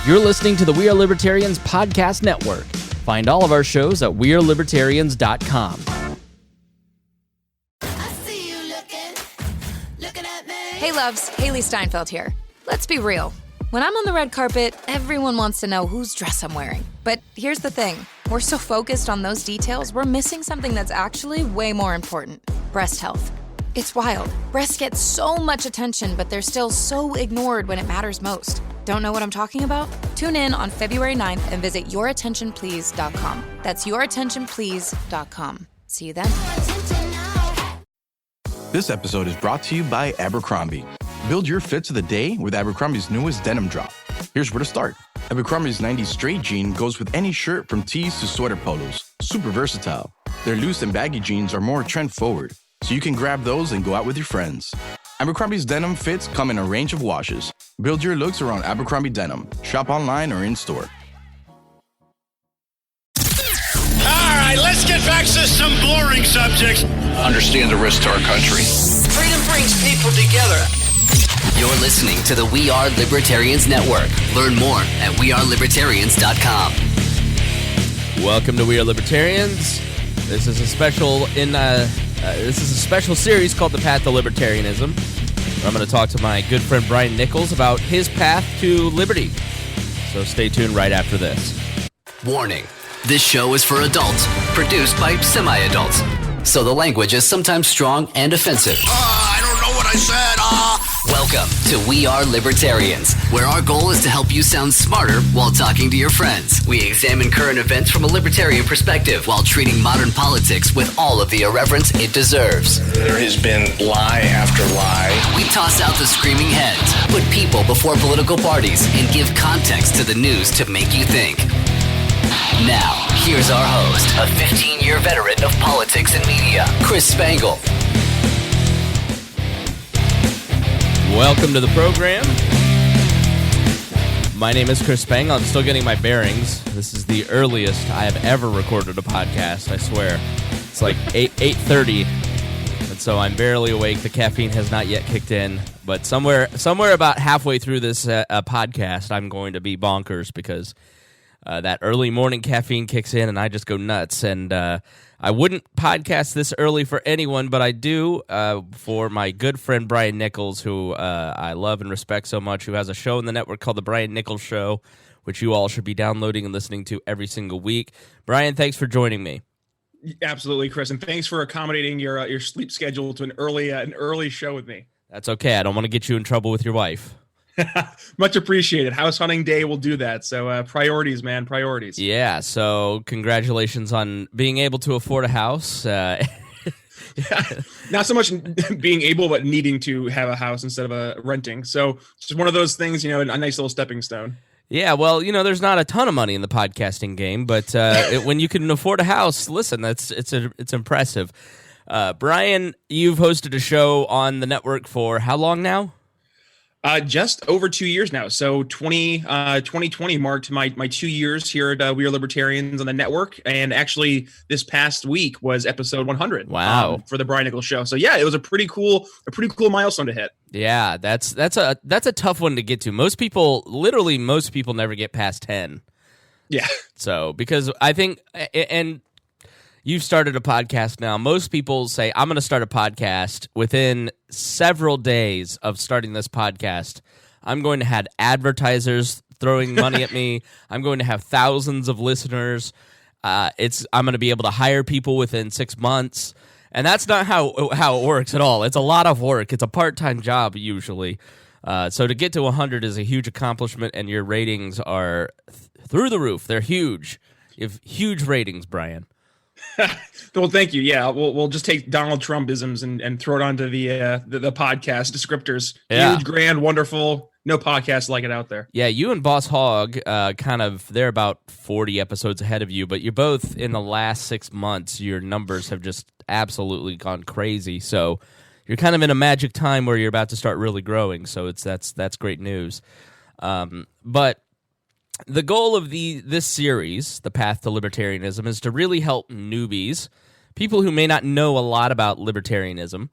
You're listening to the We Are Libertarians podcast network. Find all of our shows at wearelibertarians.com. Hey loves, Haley Steinfeld here. Let's be real. When I'm on the red carpet, everyone wants to know whose dress I'm wearing. But here's the thing. We're so focused on those details, we're missing something that's actually way more important. Breast health. It's wild. Breasts get so much attention, but they're still so ignored when it matters most. Don't know what I'm talking about? Tune in on February 9th and visit yourattentionplease.com. That's yourattentionplease.com. See you then. This episode is brought to you by Abercrombie. Build your fits of the day with Abercrombie's newest denim drop. Here's where to start. Abercrombie's 90s straight jean goes with any shirt from tees to sweater polos. Super versatile. Their loose and baggy jeans are more trend forward, so you can grab those and go out with your friends. Abercrombie's denim fits come in a range of washes. Build your looks around Abercrombie denim. Shop online or in-store. All right, let's get back to some boring subjects. Understand the risk to our country. Freedom brings people together. You're listening to the We Are Libertarians Network. Learn more at wearelibertarians.com. Welcome to We Are Libertarians. This is a special series called The Path to Libertarianism. I'm going to talk to my good friend Brian Nichols about his path to liberty. So stay tuned right after this. Warning. This show is for adults, produced by semi-adults. So the language is sometimes strong and offensive. I don't know what I said. Welcome to We Are Libertarians, where our goal is to help you sound smarter while talking to your friends. We examine current events from a libertarian perspective while treating modern politics with all of the irreverence it deserves. There has been lie after lie. We toss out the screaming heads, put people before political parties, and give context to the news to make you think. Now, here's our host, a 15-year veteran of politics and media, Chris Spangle. Welcome to the program. My name is Chris Spangle. I'm still getting my bearings. This is the earliest I have ever recorded a podcast, I swear. It's like 8:30, and so I'm barely awake. The caffeine has not yet kicked in, but somewhere about halfway through this podcast, I'm going to be bonkers because that early morning caffeine kicks in, and I just go nuts. And I wouldn't podcast this early for anyone, but I do for my good friend Brian Nichols, who I love and respect so much, who has a show in the network called The Brian Nichols Show, which you all should be downloading and listening to every single week. Brian, thanks for joining me. Absolutely, Chris, and thanks for accommodating your sleep schedule to an early show with me. That's okay. I don't want to get you in trouble with your wife. Much appreciated. House hunting day will do that. So priorities, man, priorities. Yeah, so congratulations on being able to afford a house. Yeah, not so much being able, but needing to have a house instead of renting. So just one of those things, a nice little stepping stone. Yeah, well, there's not a ton of money in the podcasting game, but when you can afford a house, listen, it's impressive. Brian, you've hosted a show on the network for how long now? Just over 2 years now. So 2020 marked my 2 years here at We Are Libertarians on the network. And actually this past week was episode 100. Wow. For the Brian Nichols Show. So yeah, it was a pretty cool milestone to hit. Yeah, that's a tough one to get to. Most people never get past 10. Yeah. So, because I think, and you've started a podcast now. Most people say, I'm going to start a podcast. Within several days of starting this podcast, I'm going to have advertisers throwing money at me. I'm going to have thousands of listeners. I'm going to be able to hire people within 6 months. And that's not how it works at all. It's a lot of work. It's a part-time job usually. So to get to 100 is a huge accomplishment, and your ratings are through the roof. They're huge. You have huge ratings, Brian. Well, thank you. Yeah, we'll just take Donald Trumpisms and throw it onto the podcast descriptors. Yeah. Huge, grand, wonderful. No podcast like it out there. Yeah, you and Boss Hogg, they're about 40 episodes ahead of you, but you're both in the last 6 months. Your numbers have just absolutely gone crazy. So you're kind of in a magic time where you're about to start really growing. So that's great news. But the goal of this series, The Path to Libertarianism, is to really help newbies, people who may not know a lot about libertarianism,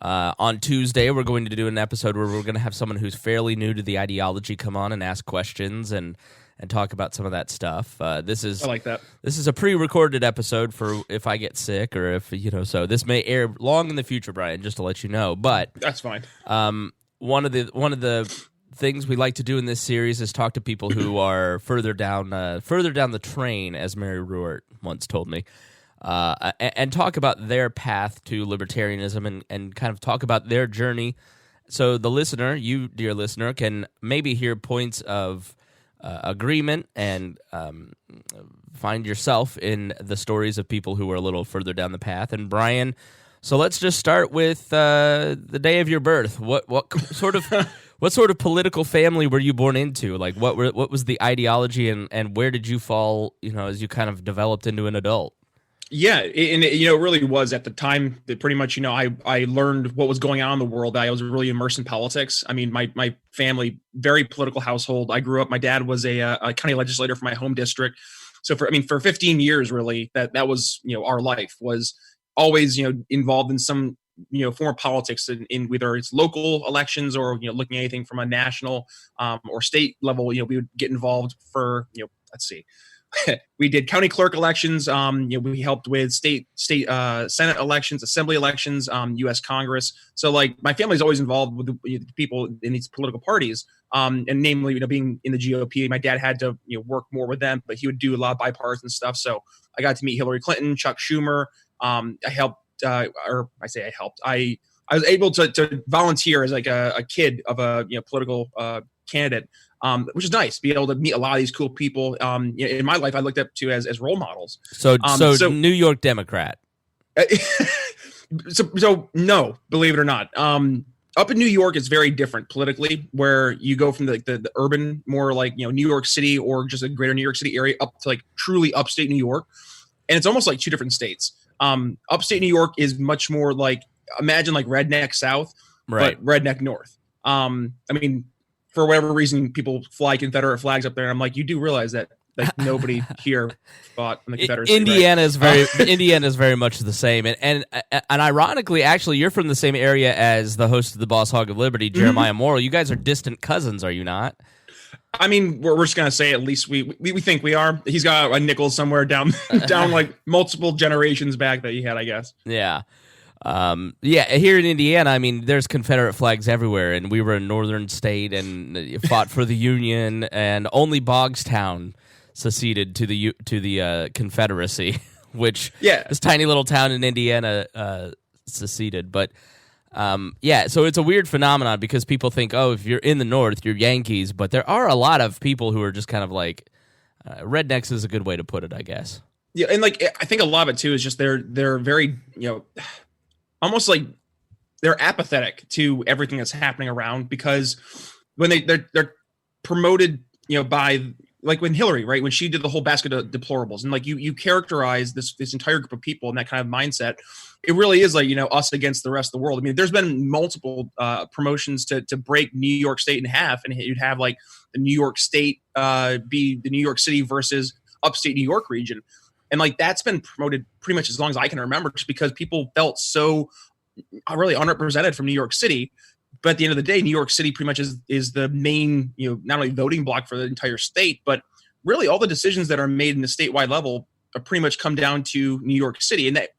On Tuesday, we're going to do an episode where we're going to have someone who's fairly new to the ideology come on and ask questions and talk about some of that stuff. I like that. This is a pre-recorded episode for if I get sick or if, so this may air long in the future, Brian, just to let you know. But that's fine. One of the things we like to do in this series is talk to people who are further down the train, as Mary Ruart once told me. And talk about their path to libertarianism and kind of talk about their journey. So the listener, you, dear listener, can maybe hear points of agreement and find yourself in the stories of people who are a little further down the path. And Brian, so let's just start with the day of your birth. What sort of political family were you born into? Like what was the ideology and where did you fall, as you kind of developed into an adult? Yeah, and it really was at the time that pretty much, I learned what was going on in the world. I was really immersed in politics. I mean, my family, very political household. I grew up, my dad was a county legislator for my home district. So for 15 years, really, that was, our life was always, involved in some, form of politics in whether it's local elections or, looking at anything from a national or state level, we would get involved for, let's see. We did county clerk elections. We helped with state Senate elections, assembly elections, U.S. Congress. So, like, my family's always involved with the people in these political parties, and namely, being in the GOP. My dad had to work more with them, but he would do a lot of bipartisan stuff. So, I got to meet Hillary Clinton, Chuck Schumer. I helped, I was able to volunteer as like a kid of a political candidate. Which is nice, be able to meet a lot of these cool people. In my life, I looked up to as role models. So New York Democrat. So no, believe it or not. Up in New York, it's very different politically, where you go from the urban, more like New York City or just a greater New York City area, up to like truly upstate New York, and it's almost like two different states. Upstate New York is much more like, imagine like redneck South, right? But redneck North. I mean, for whatever reason, people fly Confederate flags up there. And I'm like, you do realize that nobody here fought in the Confederacy. Indiana right? is very much the same. And ironically, actually, you're from the same area as the host of the Boss Hog of Liberty, Jeremiah Morrill. You guys are distant cousins, are you not? I mean, we're just gonna say at least we think we are. He's got a Nichols somewhere down like multiple generations back that he had, I guess. Yeah. Here in Indiana, I mean, there's Confederate flags everywhere, and we were a northern state and fought for the Union, and only Bogstown seceded to the Confederacy, which this tiny little town in Indiana seceded. But so it's a weird phenomenon because people think, oh, if you're in the North, you're Yankees, but there are a lot of people who are just kind of like rednecks is a good way to put it, I guess. Yeah, and like I think a lot of it too is just they're very almost like they're apathetic to everything that's happening around, because when they're promoted, by like when Hillary, right, when she did the whole basket of deplorables, and like you characterize this entire group of people in that kind of mindset, it really is like us against the rest of the world. I mean, there's been multiple promotions to break New York State in half, and you'd have like the New York State be the New York City versus upstate New York region. And like that's been promoted pretty much as long as I can remember, just because people felt so really unrepresented from New York City. But at the end of the day, New York City pretty much is the main, not only voting block for the entire state, but really all the decisions that are made in the statewide level are pretty much come down to New York City. And that,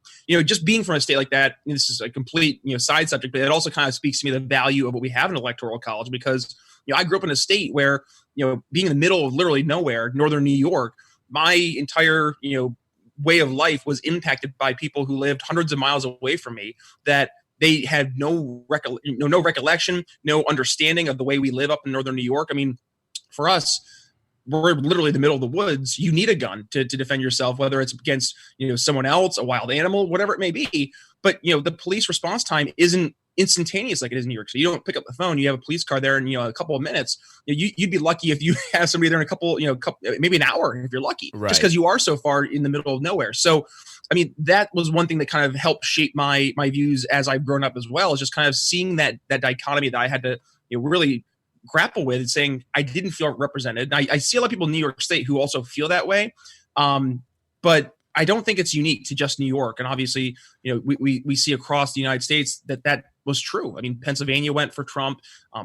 just being from a state like that, this is a complete, side subject, but it also kind of speaks to me the value of what we have in electoral college, because, I grew up in a state where, being in the middle of literally nowhere, northern New York, my entire, way of life was impacted by people who lived hundreds of miles away from me, that they had no recollection, no understanding of the way we live up in northern New York. I mean, for us, we're literally in the middle of the woods. You need a gun to defend yourself, whether it's against, someone else, a wild animal, whatever it may be. But, the police response time isn't instantaneous like it is in New York City. You don't pick up the phone, you have a police car there in a couple of minutes. You'd be lucky if you have somebody there in a couple, maybe an hour if you're lucky, right, just because you are so far in the middle of nowhere. So, I mean, that was one thing that kind of helped shape my views as I've grown up as well, is just kind of seeing that dichotomy that I had to really grapple with, and saying I didn't feel represented. I see a lot of people in New York State who also feel that way, but I don't think it's unique to just New York. And obviously, we see across the United States that was true. I mean, Pennsylvania went for Trump,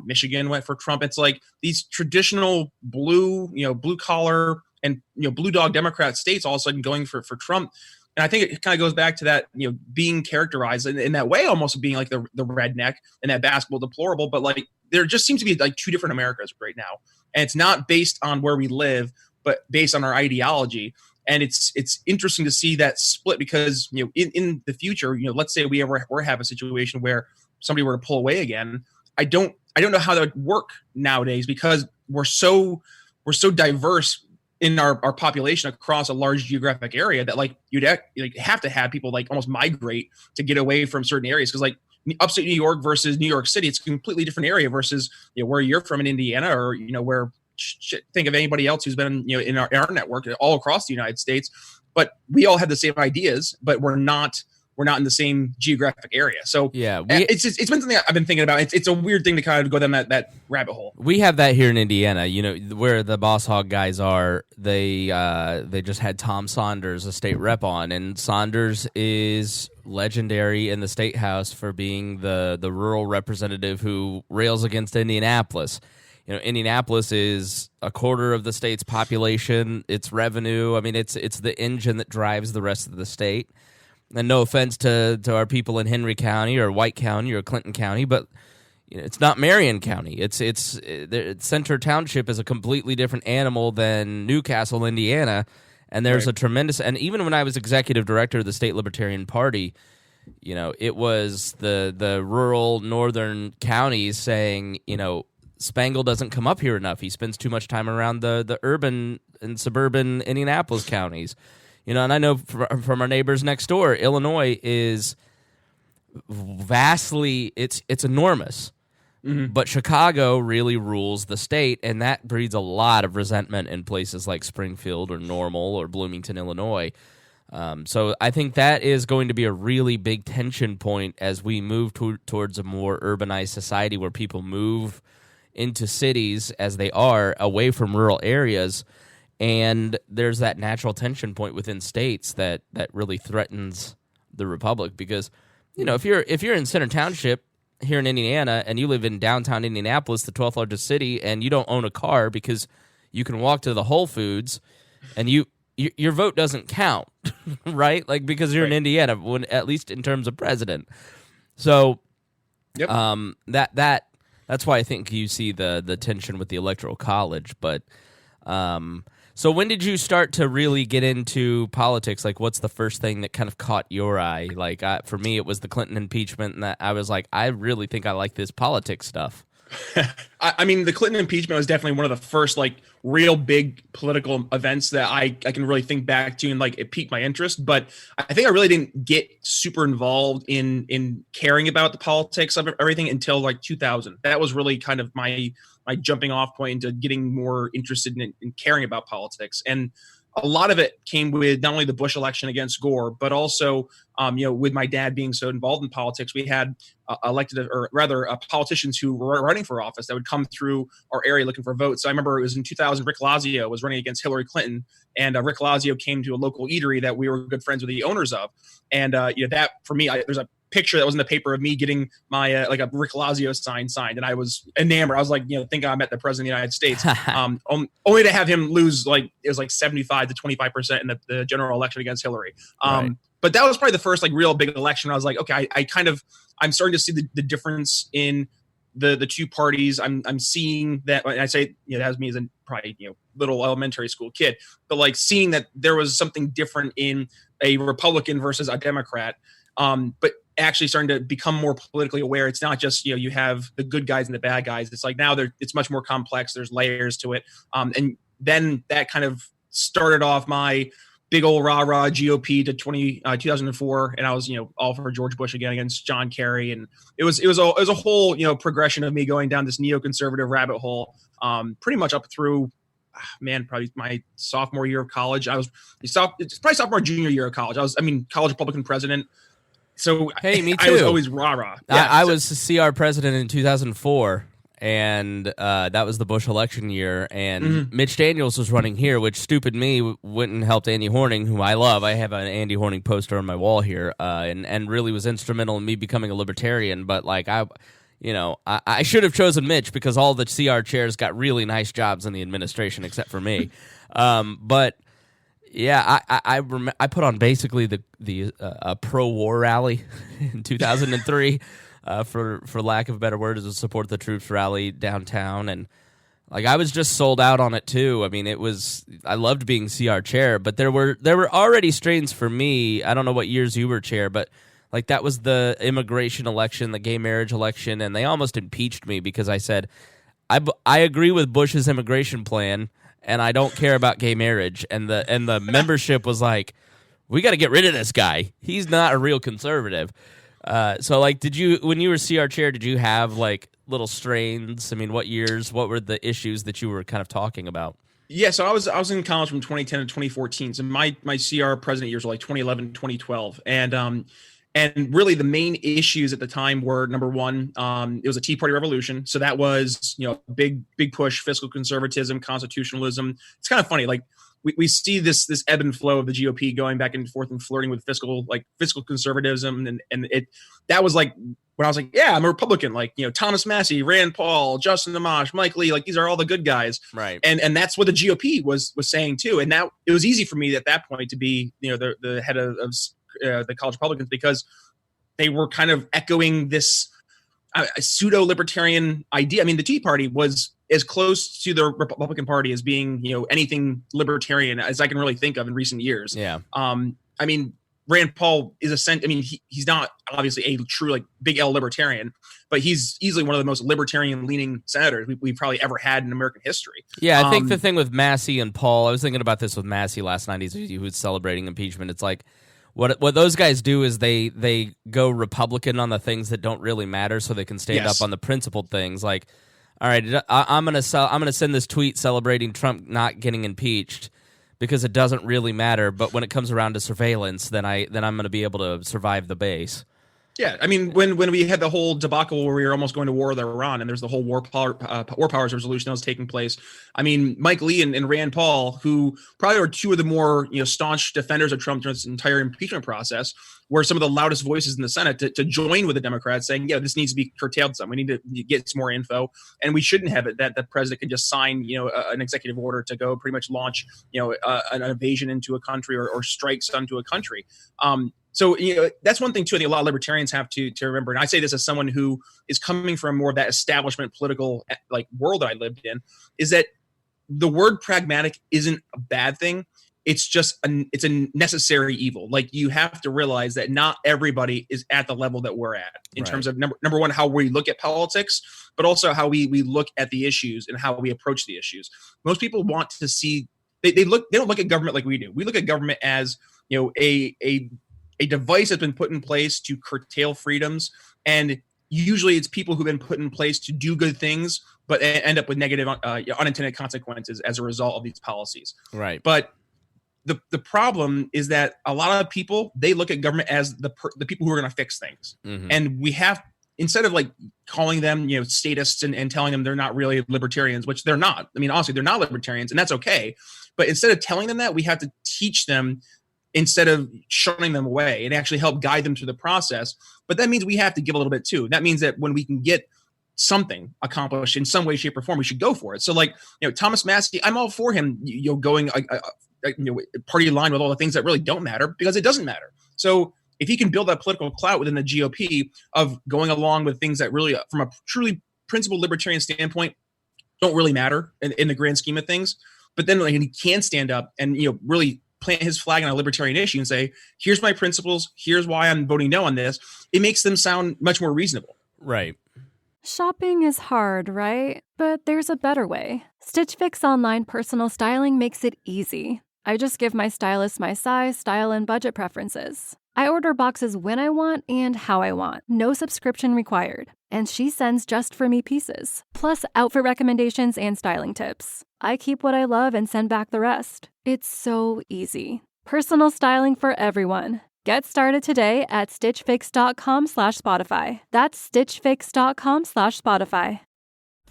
Michigan went for Trump. It's like these traditional blue collar and blue dog Democrat states all of a sudden going for Trump. And I think it kind of goes back to that, being characterized in that way, almost being like the redneck and that basketball deplorable. But like there just seems to be like two different Americas right now, and it's not based on where we live, but based on our ideology. And it's interesting to see that split because in the future, let's say we ever have a situation where somebody were to pull away again. I don't know how that would work nowadays because we're so diverse in our population across a large geographic area that like you'd have to have people like almost migrate to get away from certain areas. Because like upstate New York versus New York City, it's a completely different area versus where you're from in Indiana or where. Think of anybody else who's been in our network all across the United States, but we all have the same ideas, but we're not in the same geographic area. So yeah, it's been something I've been thinking about. It's a weird thing to kind of go down that rabbit hole. We have that here in Indiana. Where the Boss Hog guys are, they just had Tom Saunders, a state rep, on, and Saunders is legendary in the state house for being the rural representative who rails against Indianapolis. Indianapolis is a quarter of the state's population, its revenue. I mean, it's the engine that drives the rest of the state. And no offense to our people in Henry County or White County or Clinton County, but it's not Marion County. It's Center Township is a completely different animal than Newcastle, Indiana. And there's a tremendous, and even when I was executive director of the State Libertarian Party, it was the rural northern counties saying, Spangle doesn't come up here enough. He spends too much time around the urban and suburban Indianapolis counties. And I know from our neighbors next door, Illinois is vastly, it's enormous. Mm-hmm. But Chicago really rules the state, and that breeds a lot of resentment in places like Springfield or Normal or Bloomington, Illinois. So I think that is going to be a really big tension point as we move towards a more urbanized society where people move into cities as they are away from rural areas, and there's that natural tension point within states that really threatens the republic because if you're in Center Township here in Indiana and you live in downtown Indianapolis, the 12th largest city, and you don't own a car because you can walk to the Whole Foods and your vote doesn't count, right? Like because you're in Indiana, at least in terms of president. So yep. That's why I think you see the tension with the Electoral College. But so when did you start to really get into politics? Like, what's the first thing that kind of caught your eye? Like, for me, it was the Clinton impeachment, and that I was like, I really think I like this politics stuff. I mean, the Clinton impeachment was definitely one of the first like real big political events that I can really think back to, and like it piqued my interest. But I think I really didn't get super involved in caring about the politics of everything until like 2000. That was really kind of my jumping off point into getting more interested in caring about politics. And a lot of it came with not only the Bush election against Gore, but also, with my dad being so involved in politics, we had politicians who were running for office that would come through our area looking for votes. So I remember it was in 2000, Rick Lazio was running against Hillary Clinton, and Rick Lazio came to a local eatery that we were good friends with the owners of. And, that for me, there's a picture that was in the paper of me getting my like a Rick Lazio sign signed, and I was enamored. I was like, think I met the president of the United States. Only to have him lose like it was like 75 to 25% in the general election against Hillary. Right. But that was probably the first like real big election. I was like, okay, I'm starting to see the difference in the two parties. I'm seeing that, and I say that was me as a probably little elementary school kid, but like seeing that there was something different in a Republican versus a Democrat. But actually starting to become more politically aware. It's not just, you have the good guys and the bad guys. It's like now it's much more complex. There's layers to it. And then that kind of started off my big old rah-rah GOP to 2004. And I was, all for George Bush again against John Kerry. And it was a whole, progression of me going down this neoconservative rabbit hole, pretty much up through, probably my sophomore year of college. It's probably sophomore, junior year of college. College Republican president. So hey, me too. I was always rah-rah. Yeah, I was CR president in 2004, and that was the Bush election year, and Mitch Daniels was running here, which stupid me went and helped Andy Horning, who I love. I have an Andy Horning poster on my wall here, and really was instrumental in me becoming a libertarian. But like I should have chosen Mitch because all the CR chairs got really nice jobs in the administration, except for me. But yeah, I put on basically the pro-war rally in 2003. For lack of a better word, is a support the troops rally downtown, and like I was just sold out on it too. I mean, I loved being CR chair, but there were already strains for me. I don't know what years you were chair, but like that was the immigration election, the gay marriage election, and they almost impeached me because I said I agree with Bush's immigration plan, and I don't care about gay marriage, and the membership was like, we got to get rid of this guy. He's not a real conservative. So, like, when you were CR chair, did you have, like, little strains? I mean, what were the issues that you were kind of talking about? Yeah, so I was in college from 2010 to 2014. So my CR president years were like 2011, 2012. And really the main issues at the time were, number one, it was a Tea Party revolution. So that was, big push, fiscal conservatism, constitutionalism. It's kind of funny, like, we see this ebb and flow of the GOP going back and forth and flirting with fiscal conservatism, and that was like when I was like, yeah, I'm a Republican, like Thomas Massey, Rand Paul, Justin Amash, Mike Lee, like these are all the good guys, right? And that's what the GOP was saying too, and now it was easy for me at that point to be the head of the college Republicans because they were kind of echoing this pseudo libertarian idea. I mean, the Tea Party was as close to the Republican Party as being, anything libertarian as I can really think of in recent years. Yeah. I mean, Rand Paul is he's not obviously a true like big L libertarian, but he's easily one of the most libertarian leaning senators we've probably ever had in American history. Yeah, I think the thing with Massey and Paul, I was thinking about this with Massey last night. He was celebrating impeachment. It's like what those guys do is they go Republican on the things that don't really matter, so they can stand up on the principled things. Like, all right, I'm gonna send this tweet celebrating Trump not getting impeached because it doesn't really matter. But when it comes around to surveillance, then I'm gonna be able to survive the base. Yeah, I mean, when we had the whole debacle where we were almost going to war with Iran, and there's the whole war powers resolution that was taking place. I mean, Mike Lee and Rand Paul, who probably are two of the more staunch defenders of Trump during this entire impeachment process, were some of the loudest voices in the Senate to join with the Democrats, saying, "Yeah, this needs to be curtailed some. We need to get some more info, and we shouldn't have it that the president can just sign, an executive order to go pretty much launch, an invasion into a country or strikes onto a country." So, that's one thing, too, I think a lot of libertarians have to remember. And I say this as someone who is coming from more of that establishment political world that I lived in, is that the word pragmatic isn't a bad thing. It's just it's a necessary evil. Like, you have to realize that not everybody is at the level that we're at in terms of number one, how we look at politics, but also how we look at the issues and how we approach the issues. Most people want to see they don't look at government like we do. We look at government as a device that's been put in place to curtail freedoms, and usually it's people who've been put in place to do good things, but end up with negative unintended consequences as a result of these policies. Right. But the problem is that a lot of people, they look at government as the people who are going to fix things, and we have, instead of calling them statists and telling them they're not really libertarians, which they're not. I mean, honestly, they're not libertarians, and that's okay. But instead of telling them that, we have to teach them, instead of shunning them away, and actually help guide them through the process. But that means we have to give a little bit too. That means that when we can get something accomplished in some way, shape, or form, we should go for it. So Thomas Massey, I'm all for him, going party line with all the things that really don't matter, because it doesn't matter. So if he can build that political clout within the GOP of going along with things that really, from a truly principled libertarian standpoint, don't really matter in the grand scheme of things, but then he can stand up and really plant his flag on a libertarian issue and say, here's my principles, here's why I'm voting no on this, it makes them sound much more reasonable. Right. Shopping is hard, right? But there's a better way. Stitch Fix online personal styling makes it easy. I just give my stylist my size, style, and budget preferences. I order boxes when I want and how I want. No subscription required. And she sends just for me pieces, plus outfit recommendations and styling tips. I keep what I love and send back the rest. It's so easy. Personal styling for everyone. Get started today at stitchfix.com/Spotify. That's stitchfix.com/Spotify.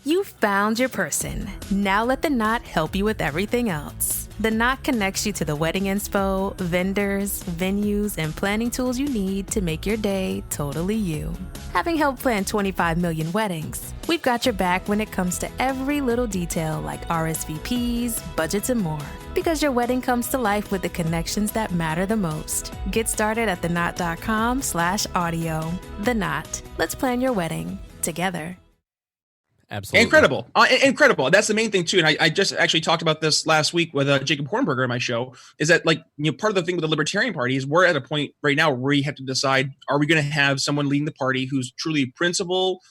You found your person. Now let the Knot help you with everything else. The Knot connects you to the wedding inspo, vendors, venues, and planning tools you need to make your day totally you. Having helped plan 25 million weddings, we've got your back when it comes to every little detail like RSVPs, budgets, and more. Because your wedding comes to life with the connections that matter the most. Get started at theknot.com/audio. The Knot. Let's plan your wedding together. Absolutely. Incredible. Incredible. That's the main thing too. And I just actually talked about this last week with Jacob Hornberger on my show, is that part of the thing with the Libertarian Party is we're at a point right now where we have to decide, are we going to have someone leading the party who's truly a principled,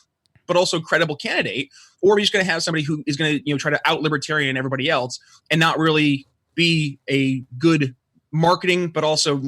but also credible candidate, or are we just going to have somebody who is going to, try to out libertarian everybody else and not really be a good marketing, but also,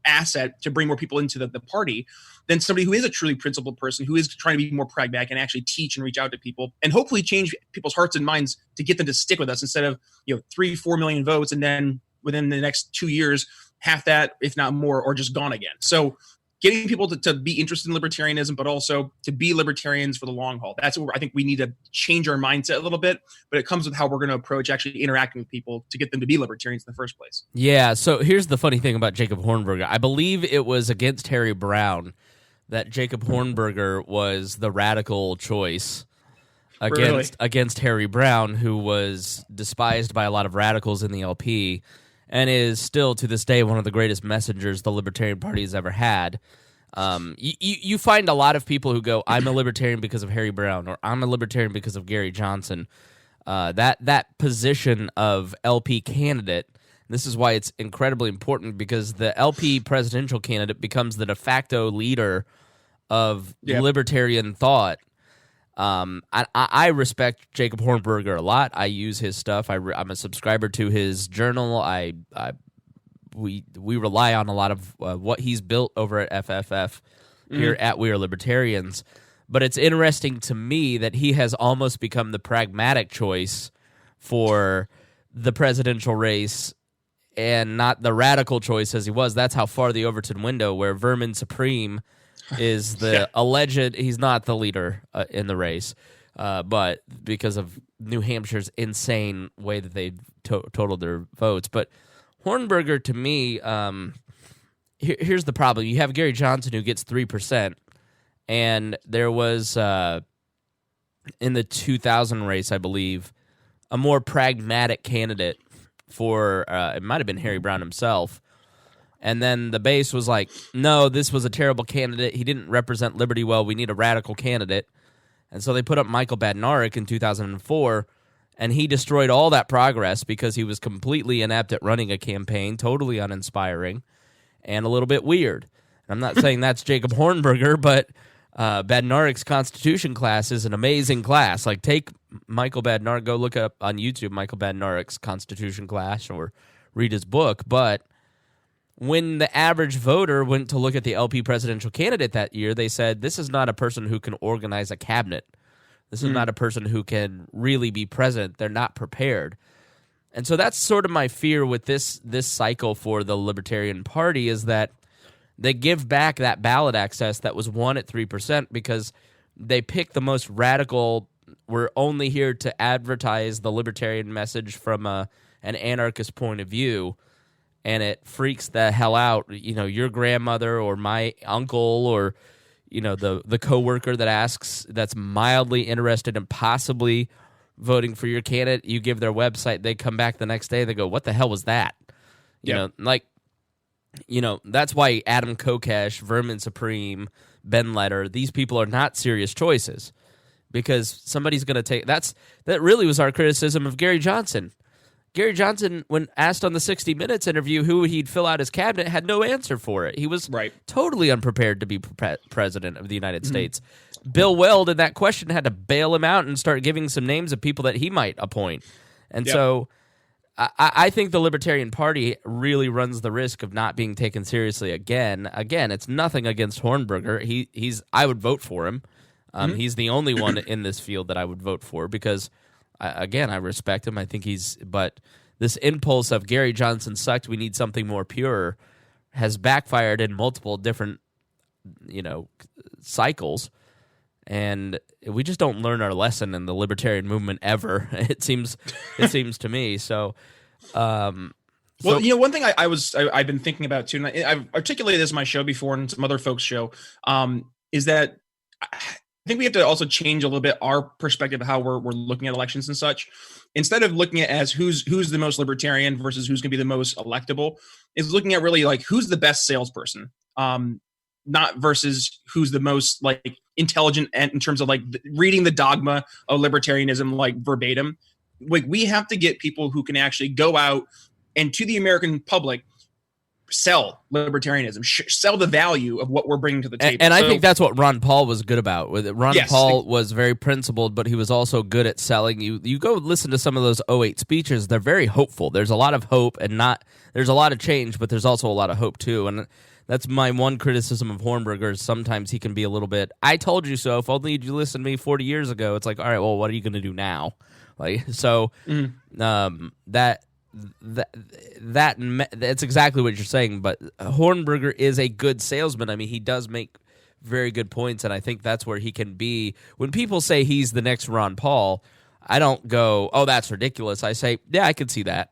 asset to bring more people into the party than somebody who is a truly principled person who is trying to be more pragmatic and actually teach and reach out to people and hopefully change people's hearts and minds to get them to stick with us instead of 3-4 million votes and then within the next 2 years half that, if not more, or just gone again. So getting people to be interested in libertarianism, but also to be libertarians for the long haul. That's where I think we need to change our mindset a little bit, but it comes with how we're going to approach actually interacting with people to get them to be libertarians in the first place. Yeah, so here's the funny thing about Jacob Hornberger. I believe it was against Harry Brown that Jacob Hornberger was the radical choice against Harry Brown, who was despised by a lot of radicals in the LP and is still to this day one of the greatest messengers the Libertarian Party has ever had. You find a lot of people who go, I'm a libertarian because of Harry Brown, or I'm a libertarian because of Gary Johnson. That position of LP candidate, this is why it's incredibly important, because the LP presidential candidate becomes the de facto leader of libertarian thought. I respect Jacob Hornberger a lot. I use his stuff. I'm a subscriber to his journal. We rely on a lot of what he's built over at FFF here at We Are Libertarians. But it's interesting to me that he has almost become the pragmatic choice for the presidential race and not the radical choice as he was. That's how far the Overton window, where Vermin Supreme is the alleged, he's not the leader in the race, but because of New Hampshire's insane way that they totaled their votes. But Hornberger, to me, here's the problem. You have Gary Johnson, who gets 3%, and there was, in the 2000 race, I believe, a more pragmatic candidate for, it might have been Harry Brown himself. And then the base was like, no, this was a terrible candidate. He didn't represent liberty well. We need a radical candidate. And so they put up Michael Badnarik in 2004, and he destroyed all that progress because he was completely inept at running a campaign, totally uninspiring, and a little bit weird. And I'm not saying that's Jacob Hornberger, but Badnarik's Constitution class is an amazing class. Like, take Michael Badnarik, go look up on YouTube Michael Badnarik's Constitution class or read his book. But when the average voter went to look at the LP presidential candidate that year, they said, this is not a person who can organize a cabinet. This is not a person who can really be president. They're not prepared. And so that's sort of my fear with this cycle for the Libertarian Party, is that they give back that ballot access that was won at 3% because they pick the most radical, we're only here to advertise the libertarian message from an anarchist point of view. And it freaks the hell out, your grandmother or my uncle or, the coworker that's mildly interested in possibly voting for your candidate. You give their website, they come back the next day, they go, what the hell was that? That's why Adam Kokesh, Vermin Supreme, Ben Letter, these people are not serious choices, because somebody's going to take, that really was our criticism of Gary Johnson. Gary Johnson, when asked on the 60 Minutes interview who he'd fill out his cabinet, had no answer for it. He was totally unprepared to be president of the United States. Bill Weld, in that question, had to bail him out and start giving some names of people that he might appoint. And so I think the Libertarian Party really runs the risk of not being taken seriously again. Again, it's nothing against Hornberger. I would vote for him. He's the only one in this field that I would vote for because, again, I respect him. I think but this impulse of Gary Johnson sucked, we need something more pure, has backfired in multiple different, cycles. and we just don't learn our lesson in the libertarian movement ever. It seems to me. So, well, one thing I've been thinking about too, and I've articulated this in my show before and some other folks' show, is that I think we have to also change a little bit our perspective of how we're looking at elections and such. Instead of looking at as who's the most libertarian versus who's going to be the most electable, is looking at really like who's the best salesperson, not versus who's the most like intelligent and in terms of like reading the dogma of libertarianism like verbatim. Like we have to get people who can actually go out and to the American public sell libertarianism, sell the value of what we're bringing to the table. And I think that's what Ron Paul was good about. Ron Yes. Paul was very principled, but he was also good at selling. You go listen to some of those 08 speeches, they're very hopeful. There's a lot of hope there's a lot of change, but there's also a lot of hope too. And that's my one criticism of Hornberger is sometimes he can be a little bit, I told you so, if only you listened to me 40 years ago. It's like, all right, well, what are you going to do now? Like, so that's exactly what you're saying. But Hornberger is a good salesman. I mean, he does make very good points, and I think that's where he can be. When people say he's the next Ron Paul, I don't go, oh, that's ridiculous. I say, yeah, I could see that.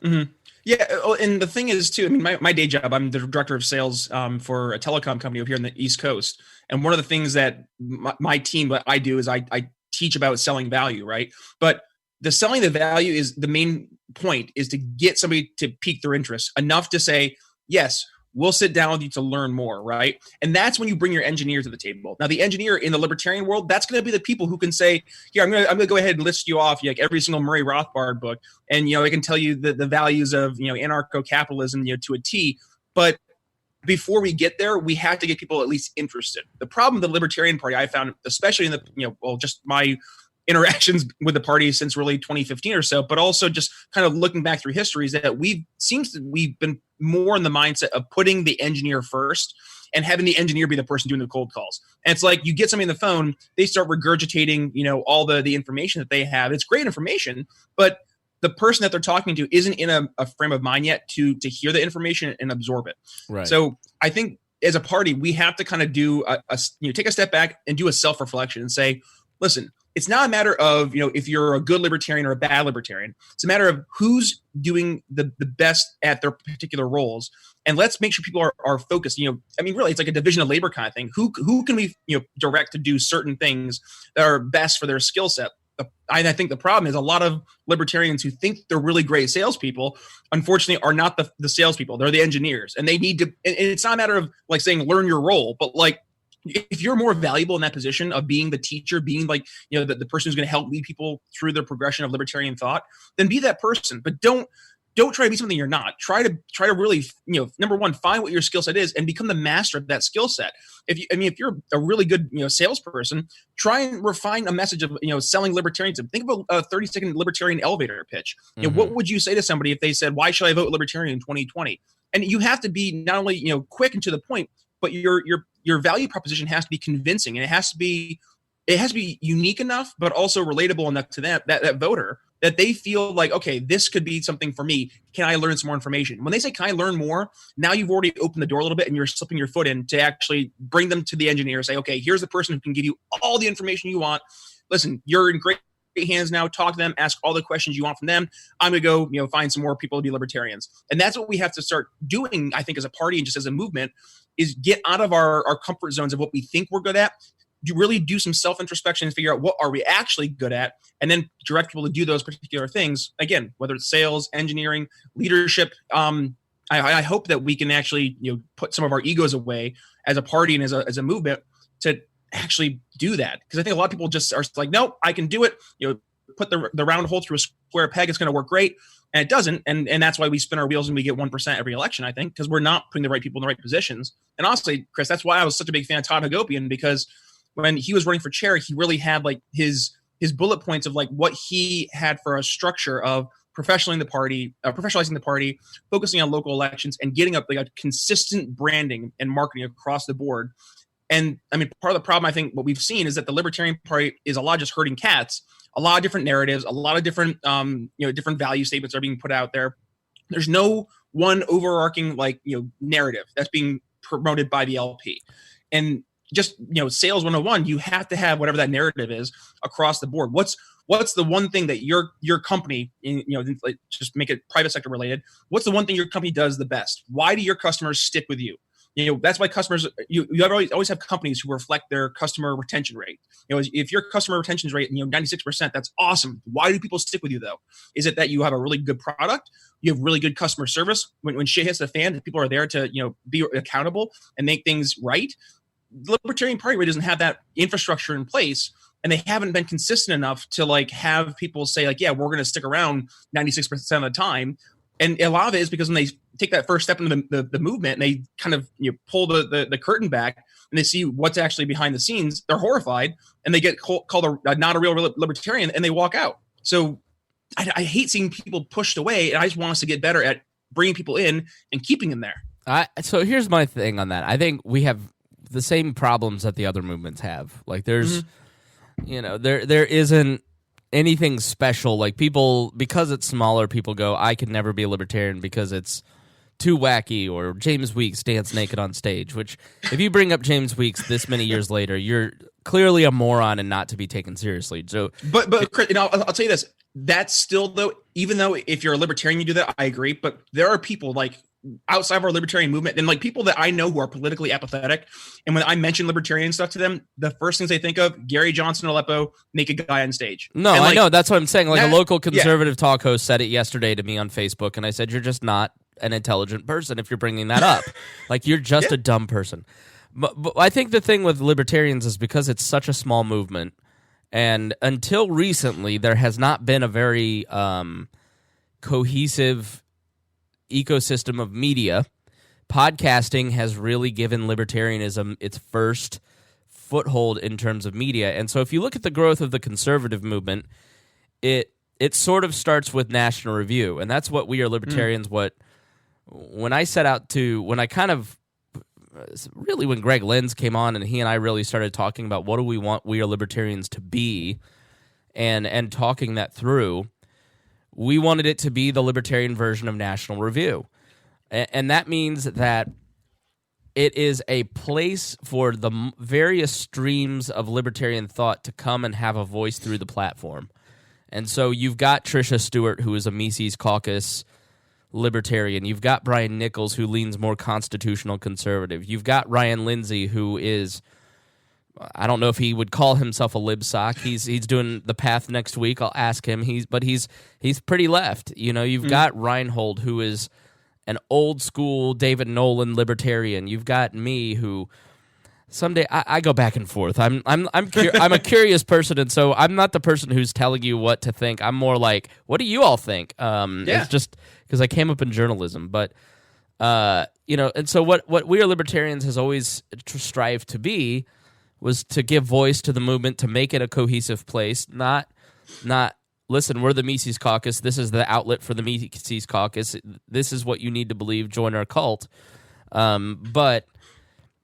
Mm-hmm. Yeah, and the thing is, too, I mean, my day job, I'm the director of sales for a telecom company over here in the East Coast. And one of the things that my team, what I do is I teach about selling value, right? But the selling the value is the main point is to get somebody to pique their interest enough to say, yes, we'll sit down with you to learn more, right? And that's when you bring your engineer to the table. Now, the engineer in the libertarian world, that's going to be the people who can say, here, I'm going to go ahead and list you off like every single Murray Rothbard book. And, I can tell you the values of, anarcho-capitalism, to a T. But before we get there, we have to get people at least interested. The problem with the Libertarian Party, I found, especially in the, just my interactions with the party since really 2015 or so, but also just kind of looking back through history is that we've been more in the mindset of putting the engineer first and having the engineer be the person doing the cold calls. And it's like you get somebody on the phone, they start regurgitating, all the information that they have. It's great information, but the person that they're talking to isn't in a frame of mind yet to hear the information and absorb it. Right. So I think as a party, we have to kind of do take a step back and do a self-reflection and say, listen, it's not a matter of, if you're a good libertarian or a bad libertarian. It's a matter of who's doing the best at their particular roles. And let's make sure people are focused. Really, it's like a division of labor kind of thing. Who can we, direct to do certain things that are best for their skill set? I think the problem is a lot of libertarians who think they're really great salespeople, unfortunately, are not the salespeople. They're the engineers. And they need to, and it's not a matter of like saying, learn your role, but like, if you're more valuable in that position of being the teacher, being like, the person who's going to help lead people through the progression of libertarian thought, then be that person. But don't try to be something you're not. Try to really, number one, find what your skill set is and become the master of that skill set. If you're a really good, salesperson, try and refine a message of, selling libertarianism. Think of a 30-second libertarian elevator pitch. What would you say to somebody if they said, why should I vote libertarian in 2020? And you have to be not only, quick and to the point, but your value proposition has to be convincing, and it has to be unique enough, but also relatable enough to that voter that they feel like, okay, this could be something for me. Can I learn some more information? When they say, can I learn more? Now you've already opened the door a little bit and you're slipping your foot in to actually bring them to the engineer, say, okay, here's the person who can give you all the information you want. Listen, you're in great hands now. Talk to them, ask all the questions you want from them. I'm going to go, find some more people to be libertarians. And that's what we have to start doing, I think, as a party and just as a movement, is get out of our comfort zones of what we think we're good at. You really do some self-introspection and figure out what are we actually good at, and then direct people to do those particular things. Again, whether it's sales, engineering, leadership. I hope that we can actually, put some of our egos away as a party and as a movement to actually do that. Because I think a lot of people just are like, nope, I can do it. Put the round hole through a square peg. It's going to work great. And it doesn't. And that's why we spin our wheels and we get 1% every election, I think, because we're not putting the right people in the right positions. And honestly, Chris, that's why I was such a big fan of Todd Hagopian, because when he was running for chair, he really had like his bullet points of like what he had for a structure of professionalizing the party, focusing on local elections, and getting up like a consistent branding and marketing across the board. And part of the problem, I think, what we've seen is that the Libertarian Party is a lot of just herding cats. A lot of different narratives, a lot of different, different value statements are being put out there. There's no one overarching narrative that's being promoted by the LP. And just, sales 101, you have to have whatever that narrative is across the board. What's the one thing that your company, like, just make it private sector related, what's the one thing your company does the best? Why do your customers stick with you? That's why customers, you always have companies who reflect their customer retention rate. If your customer retention rate, 96%, that's awesome. Why do people stick with you though? Is it that you have a really good product? You have really good customer service? When shit hits the fan, people are there to, be accountable and make things right. The Libertarian Party really doesn't have that infrastructure in place, and they haven't been consistent enough to like have people say like, yeah, we're going to stick around 96% of the time. And a lot of it is because when they take that first step into the movement and they kind of pull the curtain back and they see what's actually behind the scenes, they're horrified and they get called not a real libertarian and they walk out. So I hate seeing people pushed away, and I just want us to get better at bringing people in and keeping them there. So here's my thing on that. I think we have the same problems that the other movements have. Like there's, there isn't anything special. Like people, because it's smaller, people go, I could never be a libertarian because it's too wacky, or James Weeks dance naked on stage, which if you bring up James Weeks this many years later, you're clearly a moron and not to be taken seriously. So, but Chris, I'll tell you this, that's still though, even though if you're a libertarian, you do that, I agree. But there are people like outside of our libertarian movement and like people that I know who are politically apathetic. And when I mention libertarian stuff to them, the first things they think of, Gary Johnson Aleppo, naked guy on stage. No, and I know. That's what I'm saying. Like that, a local conservative talk host said it yesterday to me on Facebook. And I said, you're just not an intelligent person if you're bringing that up. Like you're just a dumb person. But I think the thing with libertarians is because it's such a small movement, and until recently, there has not been a very cohesive ecosystem of media. Podcasting has really given libertarianism its first foothold in terms of media. And so if you look at the growth of the conservative movement, it sort of starts with National Review. And that's what We Are Libertarians, when Greg Lenz came on and he and I really started talking about what do we want We Are Libertarians to be and talking that through, we wanted it to be the libertarian version of National Review. And that means that it is a place for the various streams of libertarian thought to come and have a voice through the platform. And so you've got Tricia Stewart, who is a Mises Caucus libertarian. You've got Brian Nichols, who leans more constitutional conservative. You've got Ryan Lindsay, who is, I don't know if he would call himself a libsoc. He's doing the path next week. I'll ask him. He's pretty left. You've got Reinhold, who is an old school David Nolan libertarian. You've got me, who someday I go back and forth. I'm a curious person, and so I'm not the person who's telling you what to think. I'm more like, what do you all think? It's just because I came up in journalism, but and so what We Are Libertarians has always strived to be was to give voice to the movement, to make it a cohesive place, not listen, we're the Mises Caucus, this is the outlet for the Mises Caucus, this is what you need to believe, join our cult. But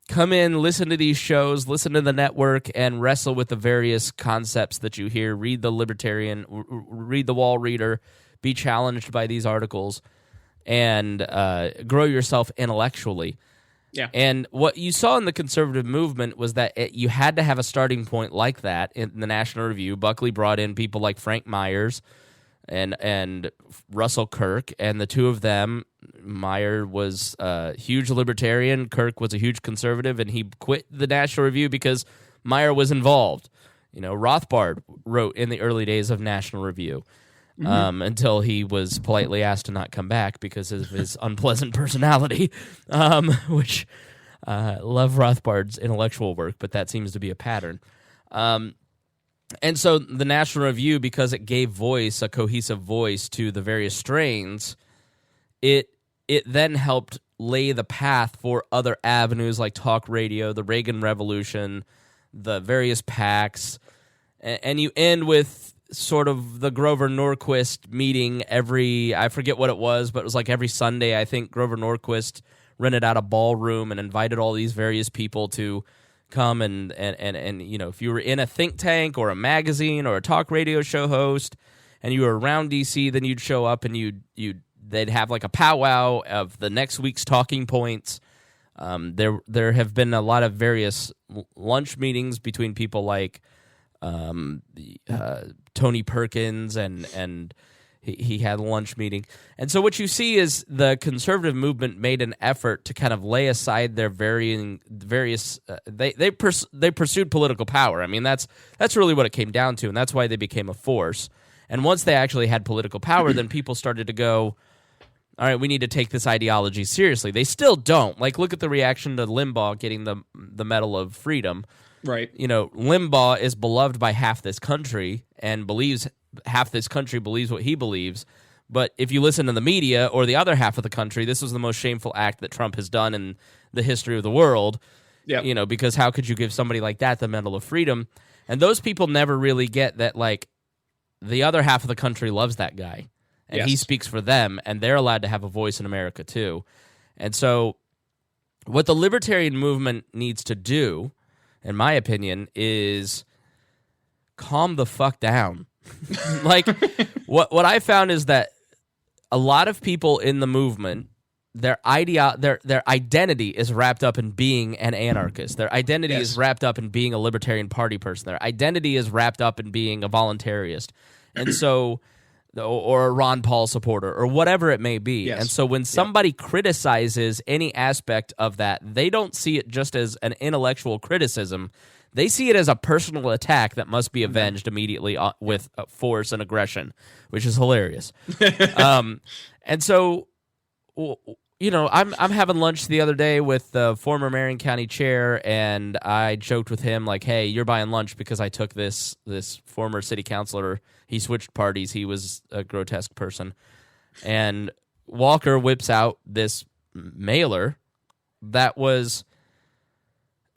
come in, listen to these shows, listen to the network, and wrestle with the various concepts that you hear. Read the Libertarian, read the Wall Reader, be challenged by these articles, and grow yourself intellectually. Yeah. And what you saw in the conservative movement was that you had to have a starting point like that in the National Review. Buckley brought in people like Frank Myers and Russell Kirk, and the two of them, Meyer was a huge libertarian, Kirk was a huge conservative, and he quit the National Review because Meyer was involved. Rothbard wrote in the early days of National Review. Until he was politely asked to not come back because of his unpleasant personality, which love Rothbard's intellectual work, but that seems to be a pattern. And so the National Review, because it gave a cohesive voice to the various strains, it then helped lay the path for other avenues like talk radio, the Reagan Revolution, the various PACs, and you end with sort of the Grover Norquist meeting I forget what it was, but it was like every Sunday. I think Grover Norquist rented out a ballroom and invited all these various people to come and if you were in a think tank or a magazine or a talk radio show host and you were around DC, then you'd show up and they'd have like a powwow of the next week's talking points. There have been a lot of various lunch meetings between people like Tony Perkins, and he had a lunch meeting. And so what you see is the conservative movement made an effort to kind of lay aside their various they pursued political power. I mean, that's really what it came down to, and that's why they became a force. And once they actually had political power, then people started to go, all right, we need to take this ideology seriously. They still don't. Like, look at the reaction to Limbaugh getting the Medal of Freedom. Right. You know, Limbaugh is beloved by half this country and half this country believes what he believes. But if you listen to the media or the other half of the country, this was the most shameful act that Trump has done in the history of the world. Yeah. You know, because how could you give somebody like that the Medal of Freedom? And those people never really get that, like, the other half of the country loves that guy. And he speaks for them, and they're allowed to have a voice in America too. And so what the libertarian movement needs to do, in my opinion, is calm the fuck down. Like, what I found is that a lot of people in the movement, their identity is wrapped up in being an anarchist. Their identity is wrapped up in being a Libertarian Party person. Their identity is wrapped up in being a voluntarist. And so, or a Ron Paul supporter, or whatever it may be. Yes. And so when somebody criticizes any aspect of that, they don't see it just as an intellectual criticism. They see it as a personal attack that must be avenged immediately with force and aggression, which is hilarious. And so, you know, I'm having lunch the other day with the former Marion County chair, and I joked with him like, "Hey, you're buying lunch because I took this former city councilor. He switched parties. He was a grotesque person." And Walker whips out this mailer that was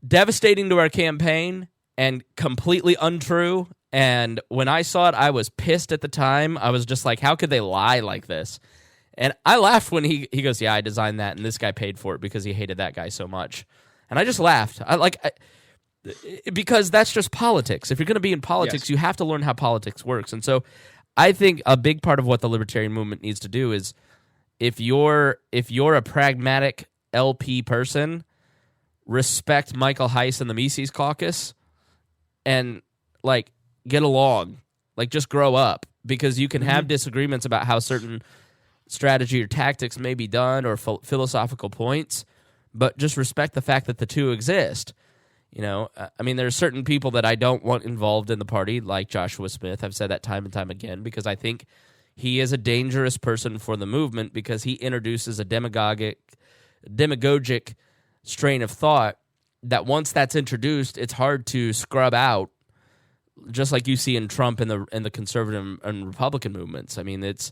devastating to our campaign and completely untrue. And when I saw it, I was pissed at the time. I was just like, how could they lie like this? And I laughed when he goes, "Yeah, I designed that, and this guy paid for it because he hated that guy so much." And I just laughed. Because that's just politics. If you're going to be in politics, you have to learn how politics works. And so I think a big part of what the libertarian movement needs to do is, if you're a pragmatic LP person, respect Michael Heiss and the Mises Caucus and, like, get along. Like, just grow up, because you can have disagreements about how certain strategy or tactics may be done, or philosophical points, but just respect the fact that the two exist. You know, I mean, there are certain people that I don't want involved in the party, like Joshua Smith. I've said that time and time again, because I think he is a dangerous person for the movement, because he introduces a demagogic strain of thought that, once that's introduced, it's hard to scrub out, just like you see in Trump and the conservative and Republican movements. I mean, it's,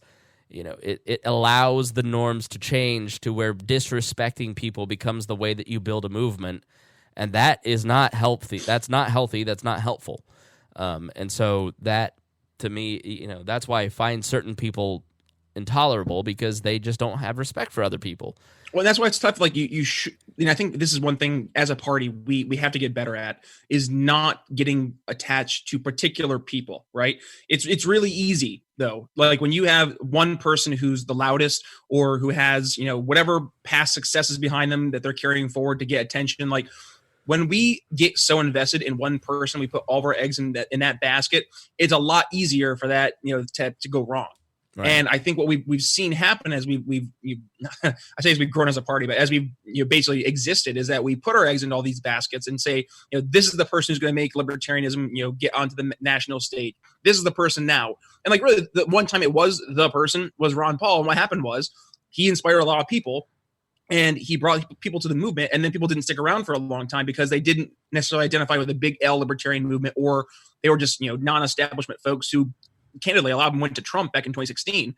you know, it allows the norms to change to where disrespecting people becomes the way that you build a movement. And that is not healthy. That's not healthy. That's not helpful. And so that, to me, you know, that's why I find certain people intolerable, because they just don't have respect for other people. Well, that's why it's tough. Like, you should, I think this is one thing as a party we have to get better at, is not getting attached to particular people, right? It's really easy, though. Like, when you have one person who's the loudest, or who has, you know, whatever past successes behind them that they're carrying forward to get attention, like, when we get so invested in one person, we put all of our eggs in that basket, it's a lot easier for that, you know, to go wrong. Right. And I think what we've seen happen as we've I say as we've grown as a party, but as we've, you know, basically existed, is that we put our eggs into all these baskets and say, you know, this is the person who's going to make libertarianism, you know, get onto the national stage. This is the person now. And, like, really, the one time it was the person was Ron Paul. And what happened was, he inspired a lot of people, and he brought people to the movement, and then people didn't stick around for a long time because they didn't necessarily identify with the big L libertarian movement, or they were just, you know, non-establishment folks who, candidly, a lot of them went to Trump back in 2016.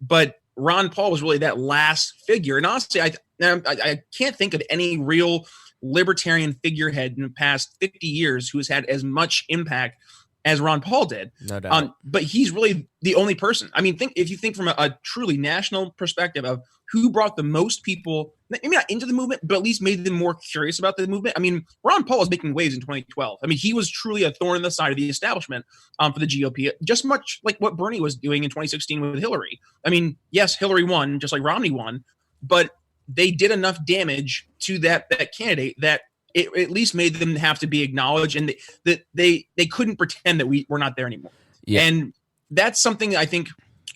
But Ron Paul was really that last figure. And honestly, I can't think of any real libertarian figurehead in the past 50 years who has had as much impact as Ron Paul did. No doubt. But he's really the only person. I mean, if you think from a truly national perspective of who brought the most people, maybe not into the movement, but at least made them more curious about the movement. I mean, Ron Paul was making waves in 2012. I mean, he was truly a thorn in the side of the establishment for the GOP, just much like what Bernie was doing in 2016 with Hillary. I mean, yes, Hillary won, just like Romney won, but they did enough damage to that candidate that it at least made them have to be acknowledged, and that they couldn't pretend that we're not there anymore. Yeah. And that's something I think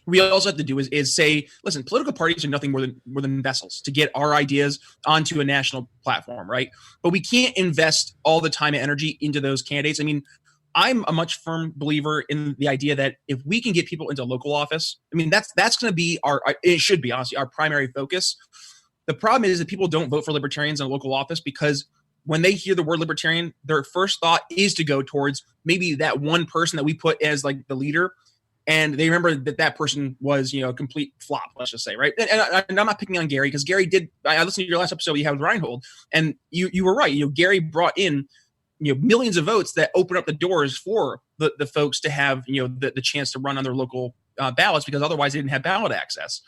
we also have to do is say, listen, political parties are nothing more than vessels to get our ideas onto a national platform, right? But we can't invest all the time and energy into those candidates. I mean, I'm a much firm believer in the idea that if we can get people into local office, I mean, that's going to be it should be, honestly, our primary focus. The problem is that people don't vote for libertarians in a local office because when they hear the word libertarian, their first thought is to go towards maybe that one person that we put as like the leader. And they remember that person was, a complete flop, let's just say, right? And I'm not picking on Gary because Gary did. I listened to your last episode you had with Reinhold, and you were right. Gary brought in, millions of votes that opened up the doors for the folks to have, the chance to run on their local ballots because otherwise they didn't have ballot access.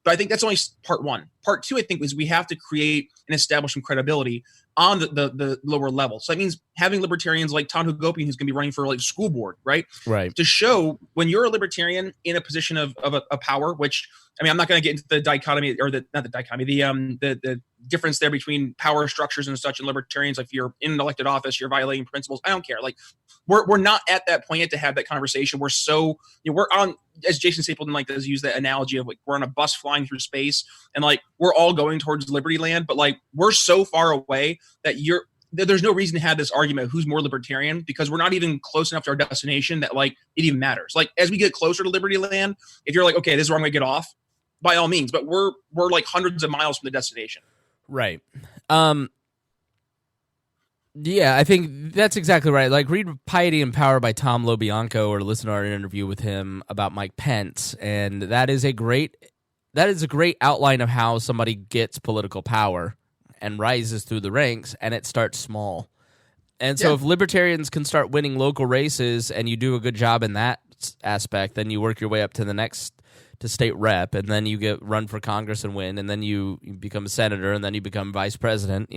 But I think that's only part one. Part two, I think, is we have to create and establish some credibility on the lower level. So that means having libertarians like Tom Hugopian, who's going to be running for like school board, right? Right. To show when you're a libertarian in a position of a power, which, I mean, I'm not going to get into the dichotomy or the difference there between power structures and such and libertarians. If you're in an elected office, you're violating principles. I don't care. Like we're not at that point yet to have that conversation. We're so, we're on, as Jason Stapleton does use the analogy of like, we're on a bus flying through space and like, we're all going towards Liberty Land, but like, we're so far away that there's no reason to have this argument who's more libertarian because we're not even close enough to our destination that like it even matters. Like as we get closer to Liberty Land, if you're like, okay, this is where I'm gonna get off, by all means, but we're like hundreds of miles from the destination. Right. Yeah, I think that's exactly right. Like read Piety and Power by Tom LoBianco or listen to our interview with him about Mike Pence, and that is a great outline of how somebody gets political power and rises through the ranks, and it starts small. And so if libertarians can start winning local races and you do a good job in that aspect, then you work your way up to state rep, and then you get run for Congress and win, and then you become a senator, and then you become vice president.